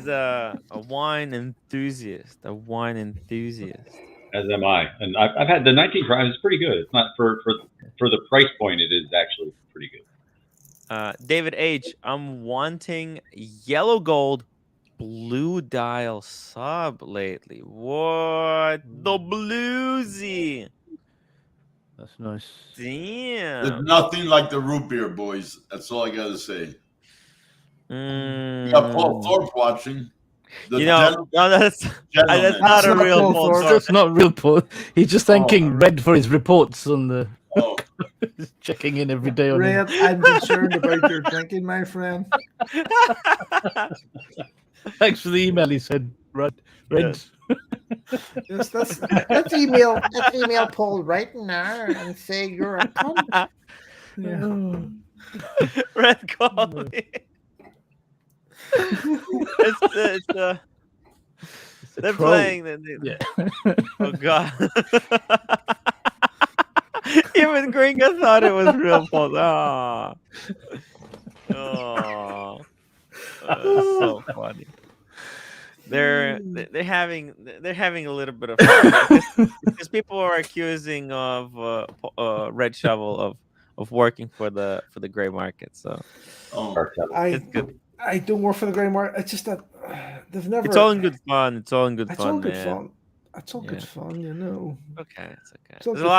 a wine enthusiast. A wine enthusiast. As am I, and I've had the 19 Crimes. It's pretty good. It's not for the price point. It is actually pretty good. David H. I'm wanting yellow gold blue dial sub lately. What the bluesy? That's nice. Damn. There's nothing like the root beer, boys. That's all I gotta say. You got Paul Thorpe watching. That's not a real Paul Thorpe. That's not real Paul. He's just thanking Red for his reports on the. Checking in every day on Red, him. I'm concerned about your drinking, my friend. Thanks for the email he said, Red. Yes, let's email Paul right now and say you're a cunt. Red call me. They're playing. Oh God. Even Gringo thought it was real Paul. Oh. So funny. They're having a little bit of fun because people are accusing of Red Shovel of working for the gray market. So it's good. I don't work for the gray market. It's just that they've never. It's all in good fun. It's all in good It's fun. all good man. fun. It's all good fun, you know. Okay, it's okay. It's all There's good a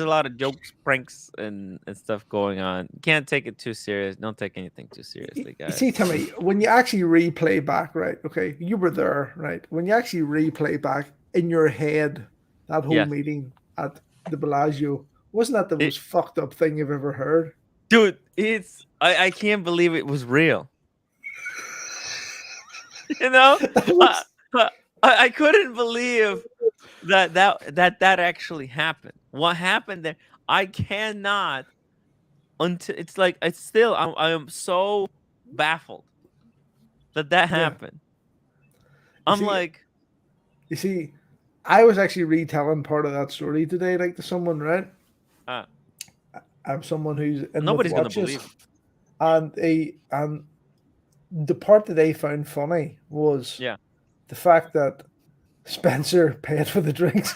lot fun. of jokes, pranks, and stuff going on. You can't take it too serious. Don't take anything too seriously, You guys. see, Timmy, when you actually replay back, right? Okay, you were there, right? When you actually replay back in your head that whole meeting at the Bellagio, wasn't that the most fucked up thing you've ever heard? Dude, I can't believe it was real. You know, I couldn't believe that actually happened. What happened there? I cannot until it's like it's still. I am so baffled that happened. I'm like, you see, I was actually retelling part of that story today, like to someone, right? I'm someone who's in nobody's with gonna believe it. And the part that they found funny was the fact that Spencer paid for the drinks.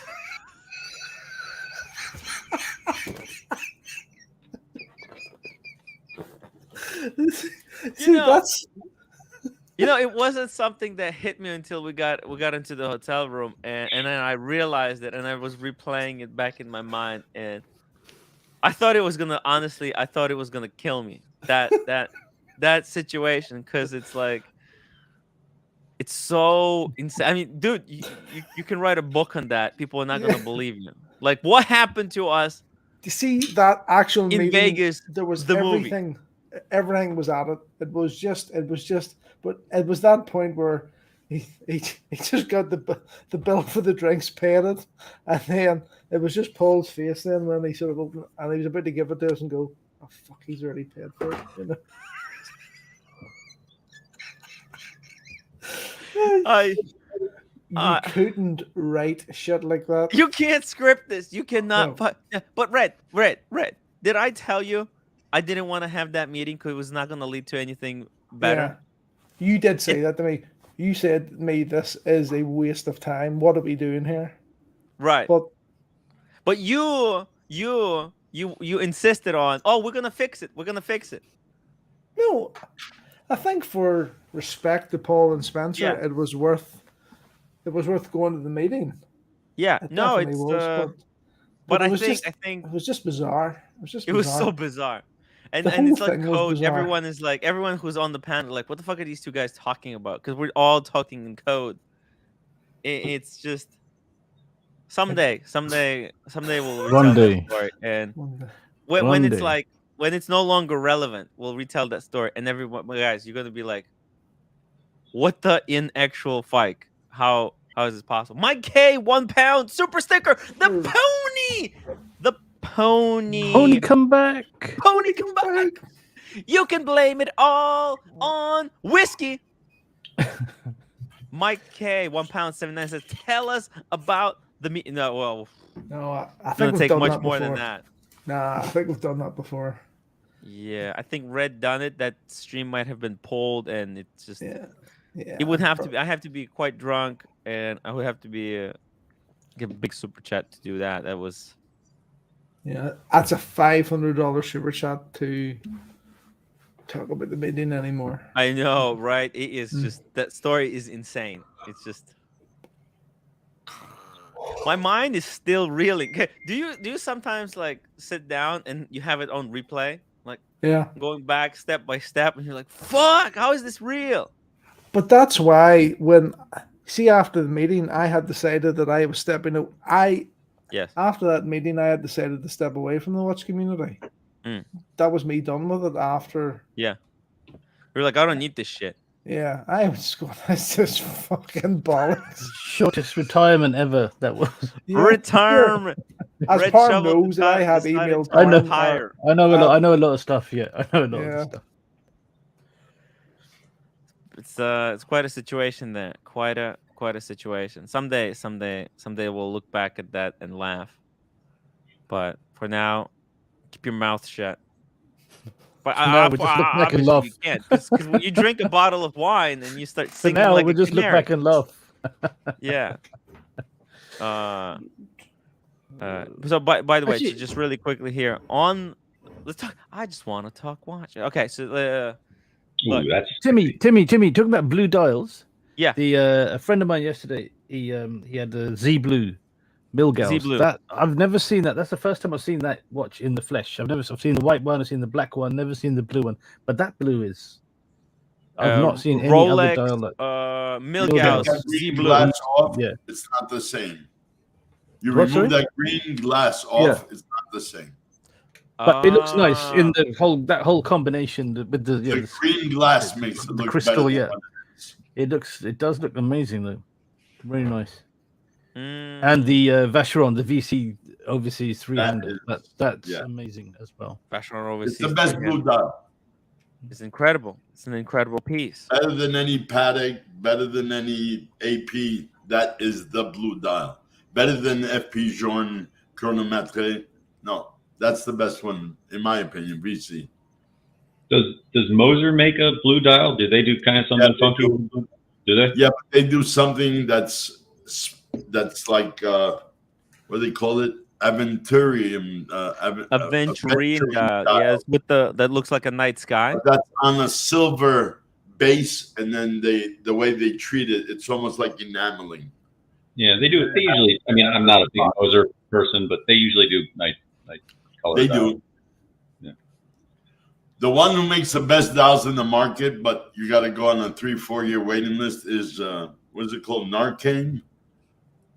See, that's it wasn't something that hit me until we got into the hotel room, and then I realized it, and I was replaying it back in my mind, and I thought it was gonna kill me. That situation, because it's like it's so insane. I mean, dude, you can write a book on that. People are not gonna believe you. Like, what happened to us? You see that actual in meeting, Vegas? There was the everything. Movie. Everything was at it. It was just. But it was that point where he just got the bill for the drinks, paid it, and then it was just Paul's face. Then when he sort of opened it, and he was about to give it to us and go, "Oh fuck, he's already paid for it." You know. You couldn't write shit like that. You can't script this. You cannot. No. But Red. Did I tell you I didn't want to have that meeting because it was not going to lead to anything better? Yeah. You did say that to me. You said to me, "This is a waste of time. What are we doing here?" Right. But you insisted on, "Oh, we're gonna fix it. We're gonna fix it." No, I think for respect to Paul and Spencer, it was worth going to the meeting. Yeah. But I think it was just bizarre. It was so bizarre. And it's like code. Everyone is like, everyone who's on the panel, like, what the fuck are these two guys talking about? Because we're all talking in code. It's just someday we'll retell that story. And when it's like, when it's no longer relevant, we'll retell that story. And everyone, guys, you're gonna be like, what the in actual fuck? How is this possible? Mike K, £1 super sticker. The pony. Pony come back. Pony come back. You can blame it all on whiskey. Mike K, £1.79 says, tell us about the meeting. No, I think it's we've gonna take done much that more before. than that. Nah, I think we've done that before. Yeah, I think Red done it. That stream might have been pulled, and it's just it would have to be. I have to be quite drunk, and I would have to be give a big super chat to do that. That was. Yeah, that's a $500 super chat to talk about the meeting anymore. I know, right? It is just that story is insane. It's just my mind is still reeling. Do you sometimes like sit down and you have it on replay, like going back step by step, and you're like, "Fuck, how is this real?" But that's why after the meeting, I had decided that I was stepping out. After that meeting, I had decided to step away from the watch community. That was me done with it after. Yeah. You're like, I don't need this shit. Yeah, I was going, it's just fucking bollocks. Shortest retirement ever, that was. Retirement. As Parm knows, I have emailed. I know a lot of stuff, I know a lot of stuff. It's quite a situation there. Quite a situation. Someday we'll look back at that and laugh. But for now, keep your mouth shut. But we just look back and laugh. You can't, because when you drink a bottle of wine and you start singing for now, like we just canary. look back and laugh. Yeah. So by the way, so just really quickly here on, let's talk. I just want to talk watch. Okay, so Timmy, talking about blue dials. Yeah. A friend of mine yesterday, he had the Z Blue Milgauss. Z Blue. That I've never seen that. That's the first time I've seen that watch in the flesh. I've seen the white one, I've seen the black one, never seen the blue one. But that blue is. I've not seen any Rolex, other dial. Milgauss, Z Blue. Off, it's not the same. You remove that green glass off, it's not the same. But it looks nice in that whole combination with the green glass makes it look crystal. better than It does look amazing though, very nice. And the Vacheron, the VC Overseas 300. That's amazing as well. Vacheron Overseas. It's the best blue dial. It's incredible. It's an incredible piece. Better than any Patek, better than any AP. That is the blue dial. Better than FP Journe Chronometre. No, that's the best one, in my opinion, VC. Does Moser make a blue dial? Do they do kind of something funky? Do they? Yeah, but they do something that's like what do they call it? Aventurium. Aventurian dial. Yes, with that looks like a night sky. But that's on a silver base, and then the way they treat it, it's almost like enameling. Yeah, they do. They usually. I mean, I'm not a big Moser person, but they usually do night color. They dial. do. Yeah. The one who makes the best dials in the market, but you got to go on a 3-4 year waiting list is what is it called? Narcane.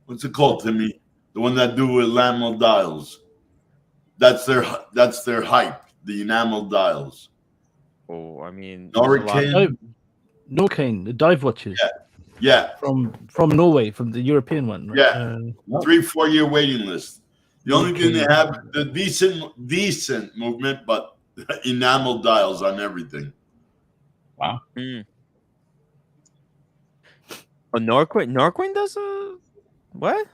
What's it called, Timmy? The one that do enamel dials. That's their hype. The enamel dials. Oh, I mean, Narcane. Norcane, the dive watches. Yeah. From Norway, from the European one. Right? Yeah. 3-4 year waiting list. The only thing they have the decent movement, but enamel dials on everything. Wow. Oh, Norquin does a what?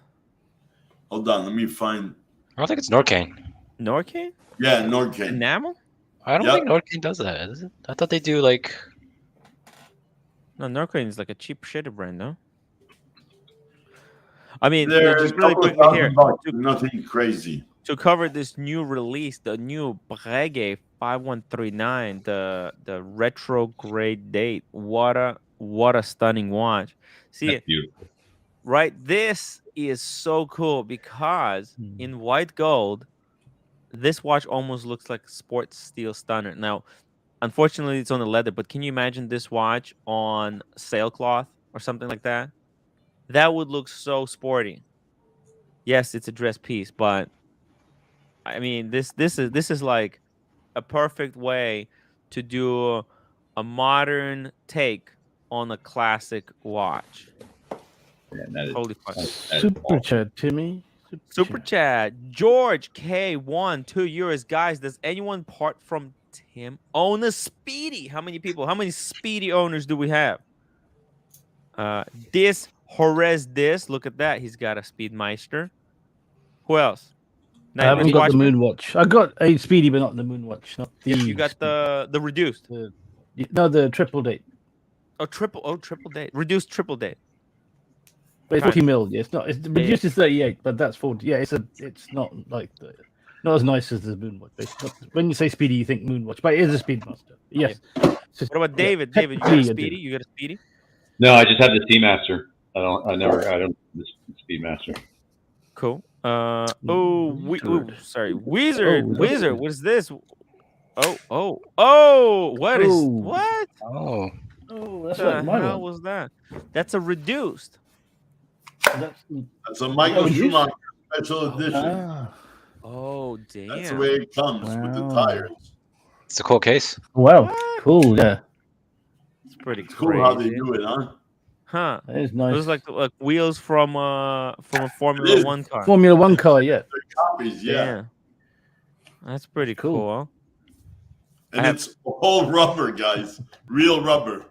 Hold on, let me find. I don't think it's Norcane. Norcane? Yeah, Norcane. Enamel? I don't think Norcane does that. Is it? I thought they do like. No, Norcane is like a cheap shitter brand, no? I mean, There's just really quickly here. Nothing crazy. To cover this new release, the new Breguet 5139, the retrograde date. What a stunning watch. See, that's beautiful. Right? This is so cool because in white gold, this watch almost looks like sports steel stunner. Now, unfortunately, it's on the leather, but can you imagine this watch on sailcloth or something like that? That would look so sporty. Yes, it's a dress piece, but I mean, this is like a perfect way to do a modern take on a classic watch. Yeah, that is, Holy fuck. Super chat, Timmy. Super chat. George K1, €2. Guys, does anyone part from Tim own a Speedy? How many people? How many Speedy owners do we have? This Horace. Look at that. He's got a Speedmeister. Who else? I haven't got the Moonwatch. I got a Speedy, but not the Moonwatch. Not the. You got the reduced. The triple date. Triple date. Reduced triple date. But it's 40 mil. Yeah, it's not. It's reduced to 38, but that's 40. Yeah, it's not like not as nice as the Moonwatch. When you say Speedy, you think Moonwatch, but it is a Speedmaster. Yes. Yeah. What about David? David, you got a Speedy? You got a Speedy? No, I just have the Seamaster. I don't the Speedmaster. Cool. Sorry. Wizard. What is this? What is what? Oh, that's what the hell was that? That's a reduced. That's a Michael Schumacher special edition. Oh, damn. That's the way it comes with the tires. It's a cool case. Wow. What? Cool, yeah. It's pretty cool how they do it, huh? Huh. That is nice. It was like wheels from a Formula 1 car. Formula 1 car, yeah. They're copies, yeah. That's pretty cool. And it's all rubber, guys. Real rubber.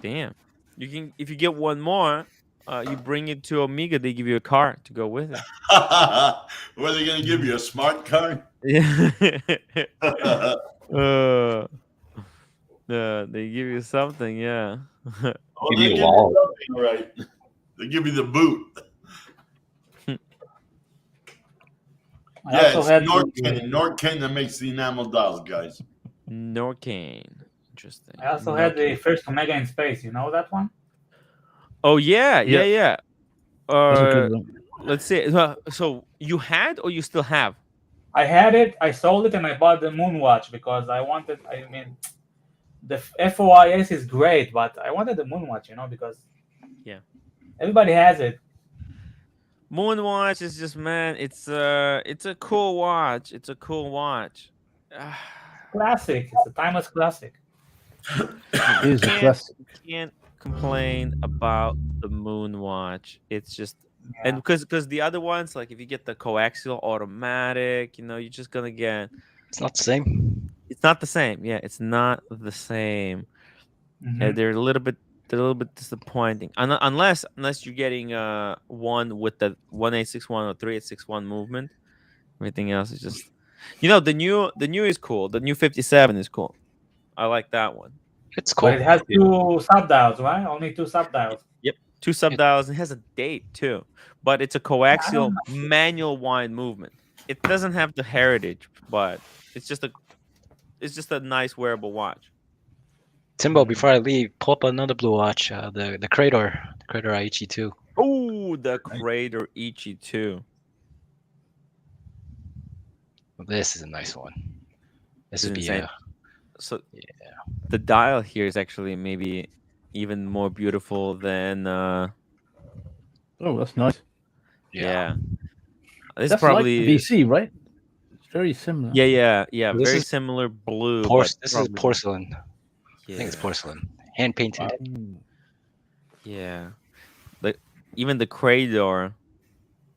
Damn. You can if you get one more, you bring it to Omega, they give you a car to go with it. What are they gonna give you? A smart car? Yeah. They give you something, yeah. Give you a wall. All right. They give you the boot. Yeah, it's Norcane that makes the enamel dials, guys. Norcane. Interesting. I also had the first Omega in space. You know that one? Oh, yeah. Let's see. So you had or you still have? I had it. I sold it and I bought the Moonwatch because I wanted. I mean, the FOIS is great, but I wanted the Moonwatch, because everybody has it. Moonwatch is just, man, it's a cool watch. It's a cool watch. Classic. It's a timeless classic. It is a classic. Can't complain about the Moonwatch. It's just And because the other ones, like if you get the coaxial automatic, you know, you're just gonna get. It's not the same. It's not the same. Yeah, it's not the same. Yeah, they're a little bit disappointing. Unless you're getting one with the 1861 or 3861 movement. Everything else is just, you know, the new is cool. The new 57 is cool. I like that one. It's cool. But it has 2 sub-dials, right? Only 2 sub-dials. Yep, 2 sub-dials. It has a date too, but it's a coaxial manual wind movement. It doesn't have the heritage, but it's just a nice wearable watch. Timbo, before I leave, pull up another blue watch. The Crater Aichi 2. Oh, the Crater Ichi 2. This is a nice one. This would be insane. So yeah, the dial here is actually maybe even more beautiful than. Oh, that's nice. Yeah. This That's is probably like the VC, right? It's very similar. Yeah. This Very is similar blue. This is porcelain. Yeah. I think it's porcelain, hand painted. Yeah, like even the Crador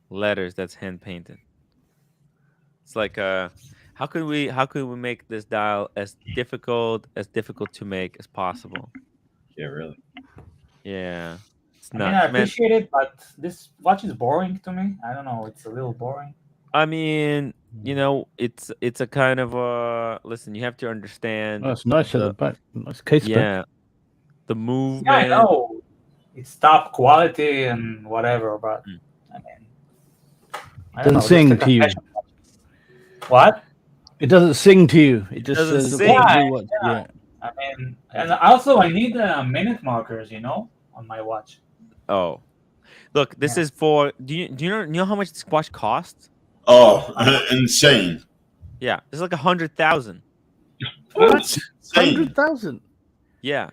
letters, that's hand painted. It's like how could we make this dial as difficult to make as possible? Yeah, really. Yeah, it's I not. mean, I appreciate it, but this watch is boring to me. I don't know. It's a little boring. I mean, you know, it's a kind of listen, you have to understand. Oh, it's nice at the back. Nice case back. Yeah, the movement. Yeah, I know. It's top quality and whatever, but I mean, I don't Doesn't know, sing just a to you. confession. What? It doesn't sing to you. It just doesn't says sing. Yeah. I mean, and also I need minute markers, you know, on my watch. Oh, look, this is for. Do you know how much this watch costs? Oh, insane! Yeah, it's like 100,000. What? Insane. 100,000. Yeah.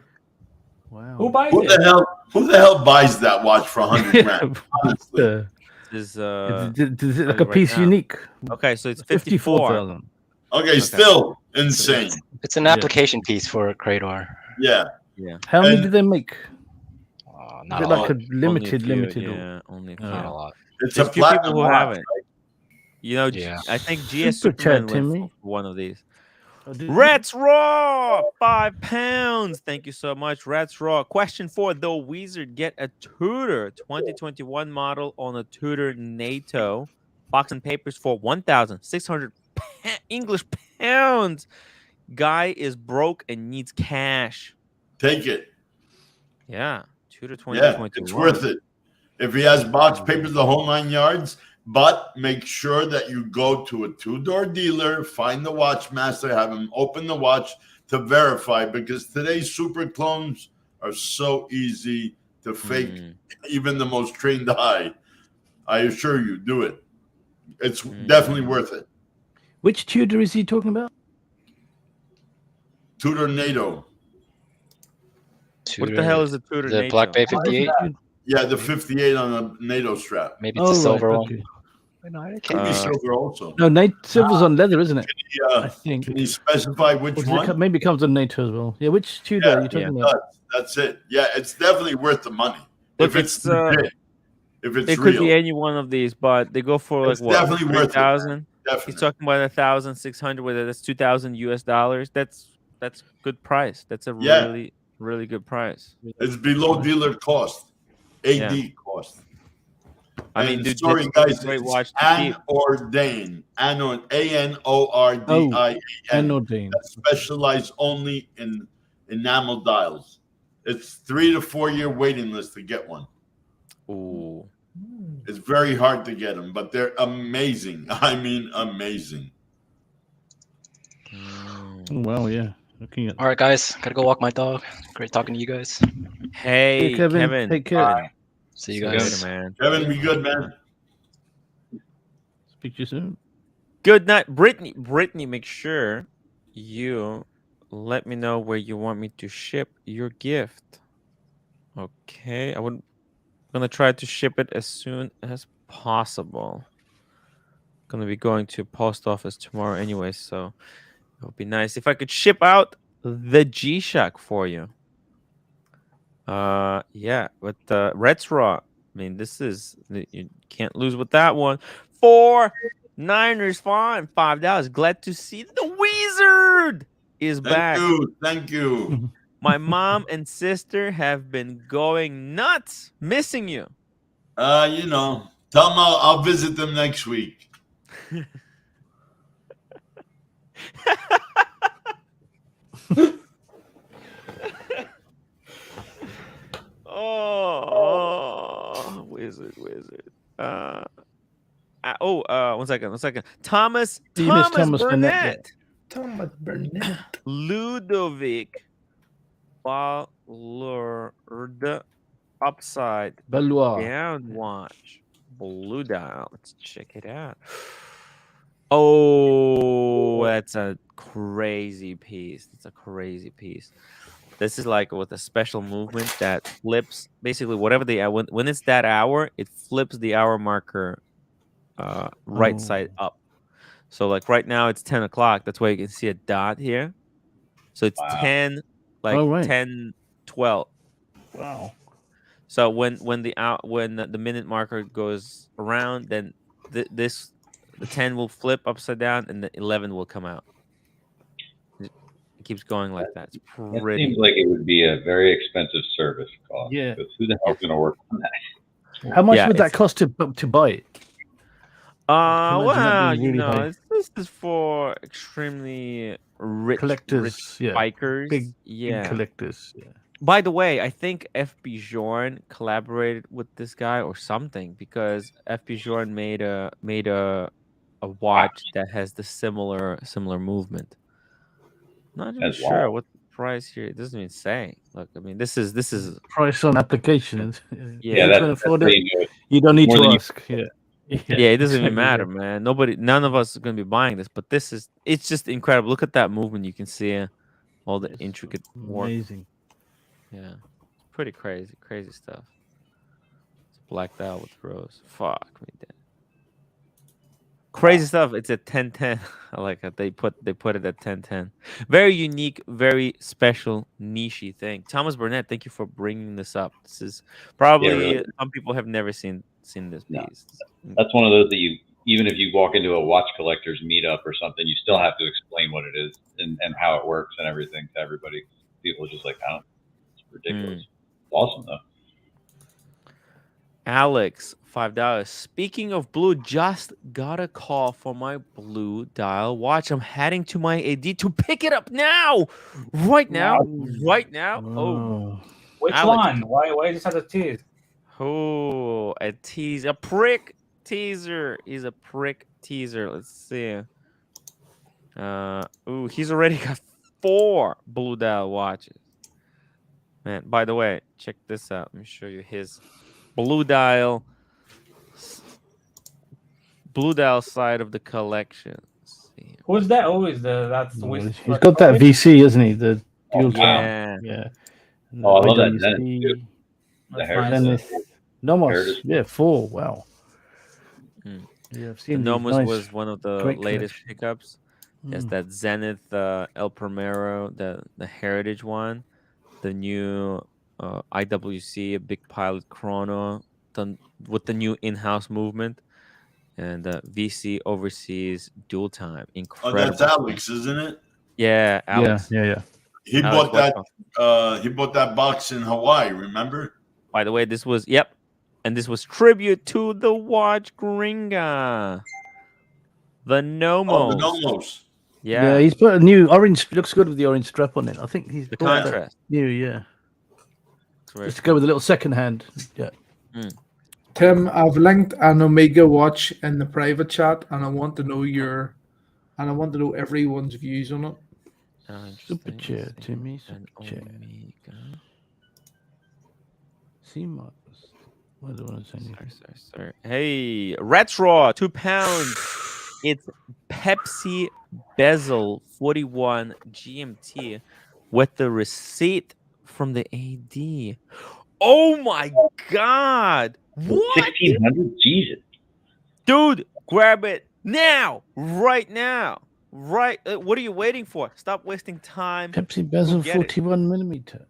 Wow. Who buys Who it? the hell buys that watch for 100 grand? Honestly. Is Is it like a right piece now. unique? Okay, so it's 54. 54,000. Okay, still insane. It's an application piece for a Crater. Yeah. Yeah. How many And- do they make? Not Is a it like lot. a limited? Yeah, only a few. Not a lot. It's There's a few people platinum who watch, have it. right? You know, Yeah. I think GS Super chat, Superman went Timmy. for one of these. Oh, did- Rats Raw, £5. Thank you so much, Rats Raw. Question 4: Though Wizard get a Tudor 2021 model on a Tudor NATO box and papers for 1,600 English pounds. Guy is broke and needs cash. Take it. Yeah, Tudor Yeah, 2021. it's worth it. If he has box papers, the whole 9 yards, but make sure that you go to a two-door dealer, find the watch master, have him open the watch to verify, because today's super clones are so easy to fake even the most trained eye. I assure you, do it. It's definitely worth it. Which Tudor is he talking about? Tudor NATO. What the hell is a Tudor The NATO? Black Bay 58? Yeah, the 58 on a NATO strap. Maybe it's a silver one. okay. Can be silver also. No, silver's on leather, isn't it? I think. Can you specify which Or does one? maybe it comes on NATO as well. Yeah, which Tudor are you talking about? That's it. Yeah, it's definitely worth the money. Look, if it's it's, if it's it real. could be any one of these, but they go for It's like what? definitely worth it. 3,000. Definitely. He's talking about 1,600. Whether that's 2,000 US dollars. That's good price. That's a really good price. It's below dealer cost. AD cost. I mean, And dude, sorry, this is a guys, great it's watch to keep. Anordain. ANORDIAN. Anordain. That specialize only in enamel dials. It's 3 to 4 year waiting list to get one. Ooh. It's very hard to get them, but they're amazing. I mean, amazing. Well, yeah. Looking at. All right, guys. Gotta go walk my dog. Great talking to you guys. Hey, Hey, Kevin, Kevin. take care. See you See you guys. later, man. Kevin, be good, man. Speak to you soon. Good night, Brittany. Brittany, make sure you let me know where you want me to ship your gift. Okay, I'm gonna try to ship it as soon as possible. Gonna be going to post office tomorrow anyway, so it would be nice if I could ship out the G-Shock for you. Yeah, but Reds Raw, I mean, you can't lose with that one. 4 Niners fine, $5. Glad to see the Wizard is back. Thank you. My mom and sister have been going nuts, missing you. Tell them I'll visit them next week. Wizard. 1 second. Thomas Burnett. Thomas Burnett. Ludovic Ballard upside down watch. Blue dial. Let's check it out. Oh, that's a crazy piece. This is like with a special movement that flips basically whatever when it's that hour, it flips the hour marker right side up. So like right now it's 10 o'clock. That's why you can see a dot here. So it's 10, 10, 12. Wow. So when the minute marker goes around, then the 10 will flip upside down and the 11 will come out. It keeps going like that. It's pretty. It seems like it would be a very expensive service cost. Yeah. Who the hell's going to work on that? How much would that cost to buy it? This is for extremely rich collectors, bikers, big collectors. Yeah. By the way, I think FB Jorn collaborated with this guy or something because FB Jorn made a watch that has the similar movement. Not even sure what the price here. It doesn't even say. Look, I mean, this is price on application. Yeah, you can afford it. You don't need to ask. Yeah, it doesn't even matter, man. None of us are going to be buying this, but it's just incredible. Look at that movement. You can see all the intricate work. Amazing. Yeah, pretty crazy stuff. It's blacked out with rose. Fuck me, dead. Crazy stuff. It's at 1010. I like it. They put it at 1010. Very unique, very special, nichey thing. Thomas Burnett, thank you for bringing this up. This is probably some people have never seen this piece. That's one of those that even if you walk into a watch collector's meetup or something, you still have to explain what it is and how it works and everything to everybody. People are just like, oh, it's ridiculous. It's awesome though. Alex, $5. Speaking of blue, just got a call for my blue dial watch. I'm heading to my AD to pick it up now. Right now. Oh, which one? Why is this a tease? Oh, a tease, a prick teaser. He's a prick teaser. Let's see. He's already got 4 blue dial watches. Man, by the way, check this out. Let me show you his blue dial side of the collection. Who's that? That's he's got that VC, isn't he? The dual yeah. Oh, I love that Zenith too. The Zenith. Nomos, 4. Wow. Yeah, I've seen the Nomos was one of the latest pickups. Yes, that Zenith El Primero, the heritage one, the new IWC, a big pilot chrono, with the new in-house movement, and VC overseas dual time. Incredible. Oh, that's Alex, isn't it? Yeah, Alex. Yeah. He bought that box in Hawaii. Remember? By the way, this was and this was tribute to the watch Gringa, the Nomos. Oh, the Nomos. Yeah, he's put a new orange. Looks good with the orange strap on it. I think he's the contrast. New, just to go with a little second hand. Yeah. Tim, I've linked an Omega watch in the private chat, and I want to know everyone's views on it. Super chair, Timmy. Super chair. See, Marcus. What do I want to say? Sorry. Hey, Retro, 2 pounds. It's Pepsi bezel 41 GMT with the receipt from the AD. Oh my God! What? 1,600? Jesus, dude, grab it now, right now, right. What are you waiting for? Stop wasting time. Pepsi bezel 41 millimeter.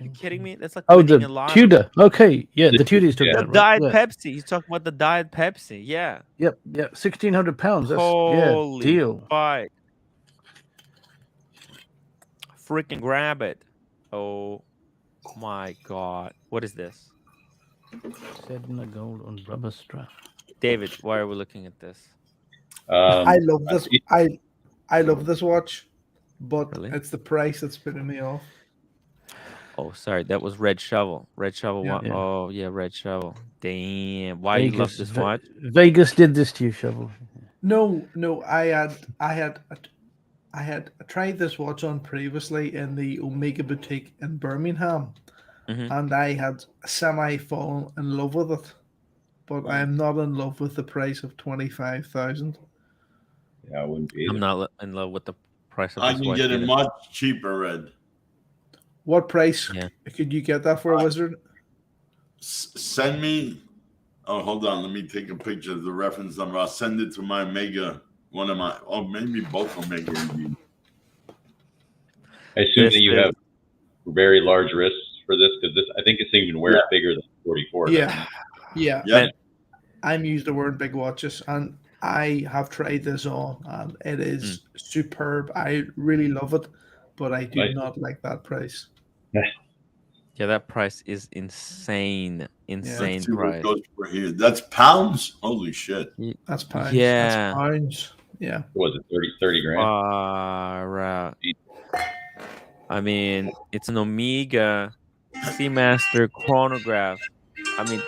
you kidding me? That's like Oh, winning a the lottery. Tudor. Okay, yeah, the Tudors took The that. Right? Diet Yeah. Pepsi. He's talking about the Diet Pepsi. Yeah. Yep. Yeah. £1,600. That's Holy deal. fight. Freaking grab it. Oh my God. What is this? Sedna gold on rubber strap. David, why are we looking at this? I love this. I love this watch, but it's the price that's putting me off. Oh, sorry, that was Red Shovel. Red Shovel. Yeah. Yeah. Oh, yeah, Red Shovel. Damn. Why you love this watch? Vegas did this to you, Shovel. No. I had tried this watch on previously in the Omega Boutique in Birmingham, and I had semi-fallen in love with it, but I am not in love with the price of 25,000. Yeah, I wouldn't be either. I'm not in love with the price of I this can watch get it either. much cheaper, Red. What price could you get that for, Wizard? Send me. Oh, hold on. Let me take a picture of the reference number. I'll send it to my Omega. One of my. Oh, maybe both Omega. I assume that you have very large wrists for this because this. I think this thing even wears bigger than 44. Yeah. I'm used to wearing big watches, and I have tried this on, and it is superb. I really love it, but I do not like that price. Yeah, that price is insane. Insane Let's see what price. goes for here. That's pounds? Holy shit. That's pounds. Yeah. That's pounds. Yeah. What was it, 30 grand? Far out. I mean, it's an Omega Seamaster chronograph. I mean,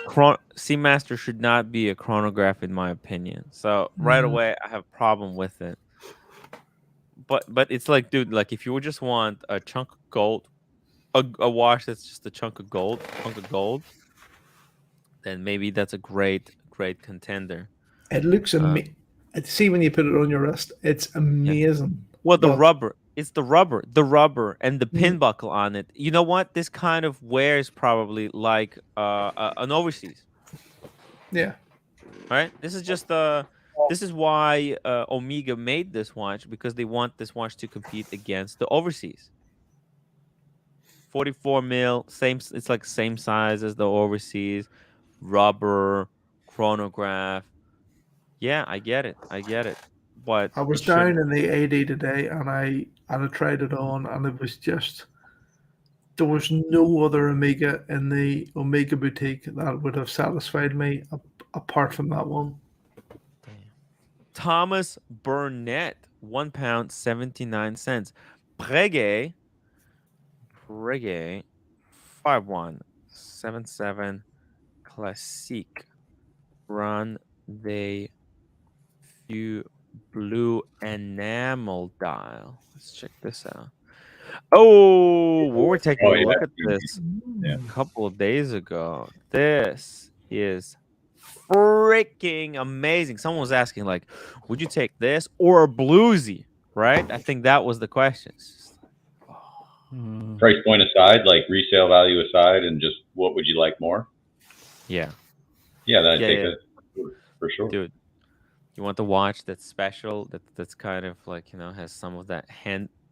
Seamaster should not be a chronograph in my opinion. So right away, I have a problem with it. But it's like, dude, like if you would just want a chunk of gold, a watch that's just a chunk of gold, then maybe that's a great contender. It looks amazing. See when you put it on your wrist, it's amazing. Yeah. Well, the rubber, it's the rubber and the pin buckle on it. You know what? This kind of wears probably like an overseas. Yeah. Right. This is just this is why Omega made this watch, because they want this watch to compete against the overseas. 44 mil, same. It's like same size as the overseas, rubber, chronograph. Yeah, I get it. But I was down in the AD today, and I tried it on, and it was just there was no other Omega in the Omega Boutique that would have satisfied me apart from that one. Thomas Burnett, £1 79 Breguet 5177 Classique Rendezvous blue enamel dial. Let's check this out. Oh, we were taking a look at this a couple of days ago. This is freaking amazing. Someone was asking, like, would you take this or a bluesy? Right? I think that was the question. Price point aside, like resale value aside, and just what would you like more? Yeah. Yeah, I'd take that for sure. Dude, you want the watch that's special, that's kind of like, you know, has some of that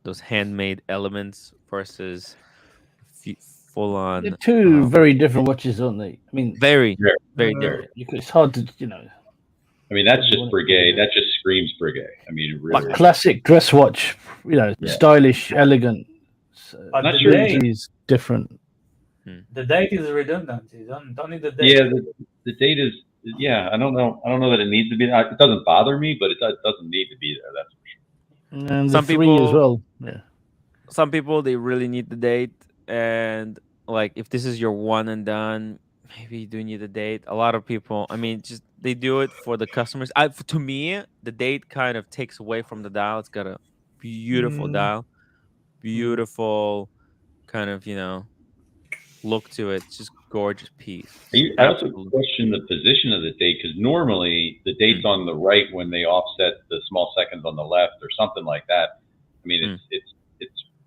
those handmade elements versus full on. They're two very different watches, aren't they? I mean, very different. It's hard to, you know. I mean, that's just Breguet. That just screams Breguet. I mean, really. Like classic dress watch, you know, stylish, elegant. But not the sure date is different. The date is redundant. You don't need the date. Yeah, the date is. Yeah, I don't know that it needs to be. It doesn't bother me, but it doesn't need to be there. That's for sure. And some the people as well. Yeah. Some people, they really need the date, and like if this is your one and done, maybe you do need a date. A lot of people, I mean, just they do it for the customers. To me, the date kind of takes away from the dial. It's got a beautiful dial, beautiful kind of, you know, look to it. It's just gorgeous piece. I also question the position of the date, because normally the date's on the right when they offset the small seconds on the left or something like that. I mean, it's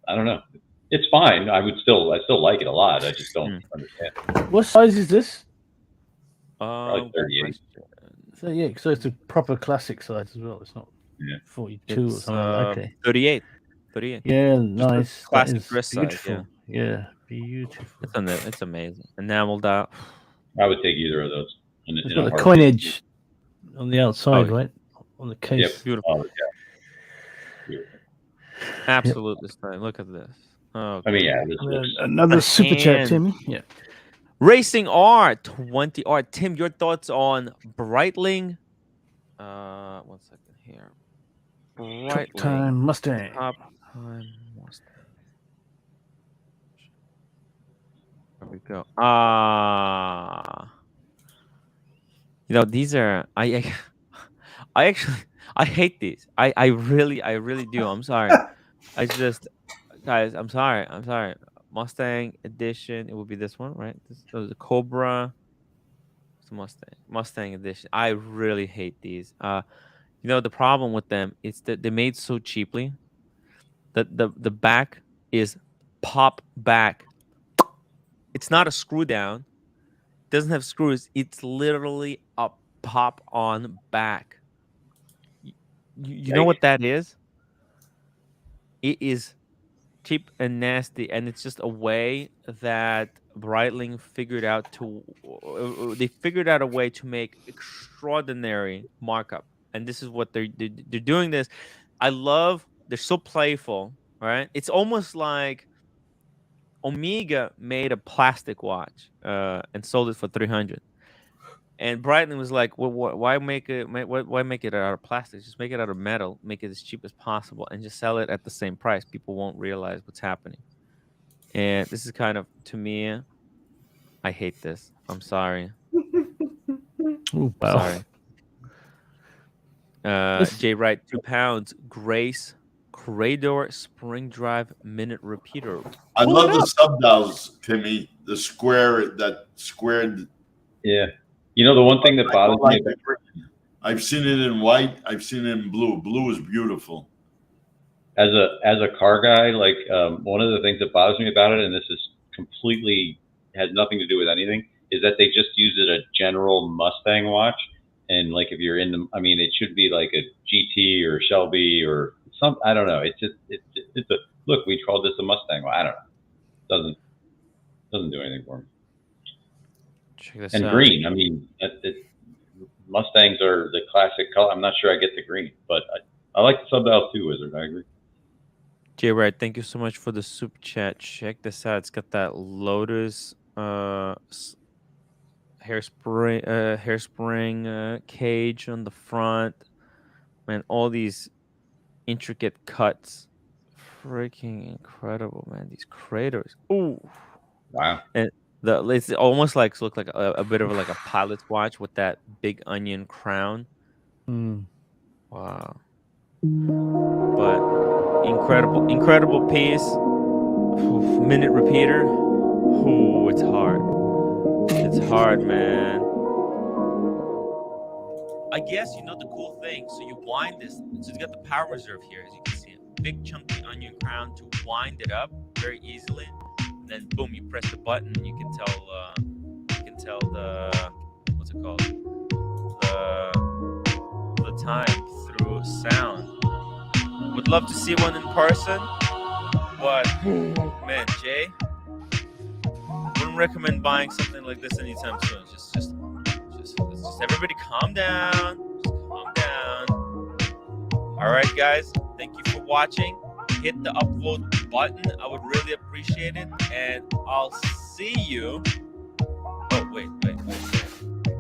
I don't know. It's fine. I still like it a lot. I just don't understand. What size is this? Probably 38. So yeah, so it's a proper classic size as well. It's not 42 or something. Okay. 38. Yeah, nice. Classic dress size. Yeah. Beautiful. It's amazing. Enameled out. I would take either of those. It's got the coinage on the outside, right? On the case. Yep. Beautiful. Oh, yeah. Beautiful. Absolutely stunning. Look at this. Oh, I mean, yeah. Another super chat, Timmy. Yeah. Racing R20R. Tim, your thoughts on Breitling? 1 second here. Top Time Mustang. Top Time Mustang. There we go. These are I actually I hate these. I really do. I'm sorry. Guys, I'm sorry. Mustang edition. It would be this one, right? This the Cobra. It's a Mustang edition. I really hate these. The problem with them is that they're made so cheaply that the back is pop back. It's not a screw down. It doesn't have screws. It's literally a pop on back. You know what that is? It is cheap and nasty, and it's just a way that Breitling figured out a way to make extraordinary markup, and this is what they're doing. This, they're so playful, right? It's almost like Omega made a plastic watch and sold it for $300, and Breitling was like, "Well, why make it out of plastic? Just make it out of metal. Make it as cheap as possible, and just sell it at the same price. People won't realize what's happening." And this is kind of, to me, I hate this. I'm sorry. Ooh, wow. Sorry. J Wright, 2 pounds. Grace Crador spring drive minute repeater. I love the sub dials, Timmy. The squared. Yeah. The one thing that bothers me. I've seen it in white. I've seen it in blue. Blue is beautiful. As a car guy, like one of the things that bothers me about it, and this is completely has nothing to do with anything, is that they just use it a general Mustang watch. And like if you're it should be like a GT or Shelby or some. I don't know. It's a look. We called this a Mustang. Well, I don't know. Doesn't do anything for me. Check this and out. Green. I mean, Mustangs are the classic color. I'm not sure I get the green, but I like the sub-dial too, Wizard. I agree. J Wright, thank you so much for the super chat. Check this out. It's got that Lotus hairspring cage on the front. Man, all these intricate cuts. Freaking incredible, man. These craters. Ooh. Wow. And it's almost like look like a bit of like a pilot's watch with that big onion crown. Wow. But incredible piece. Oof, minute repeater. Ooh, it's hard. It's hard, man. I guess the cool thing. So you wind this. So you got the power reserve here, as you can see. Big chunky onion crown to wind it up very easily. And then boom, you press the button and you can tell the what's it called? The time through sound. Would love to see one in person, but man, Jay, wouldn't recommend buying something like this anytime soon. Just everybody calm down. Just calm down. All right, guys, thank you for watching. Hit the upvote button. I would really appreciate it, and I'll see you. Oh, wait. A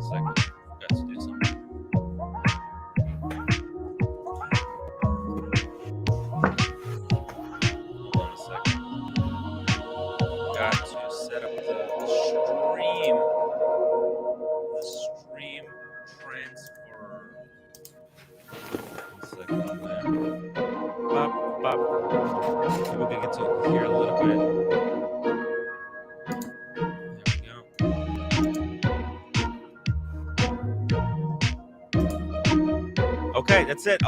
second. Got to do something. Hold on a second. Got to set up the stream transfer. 1 second on there. Bop. Maybe we can get to here a little bit. There we go. Okay, that's it.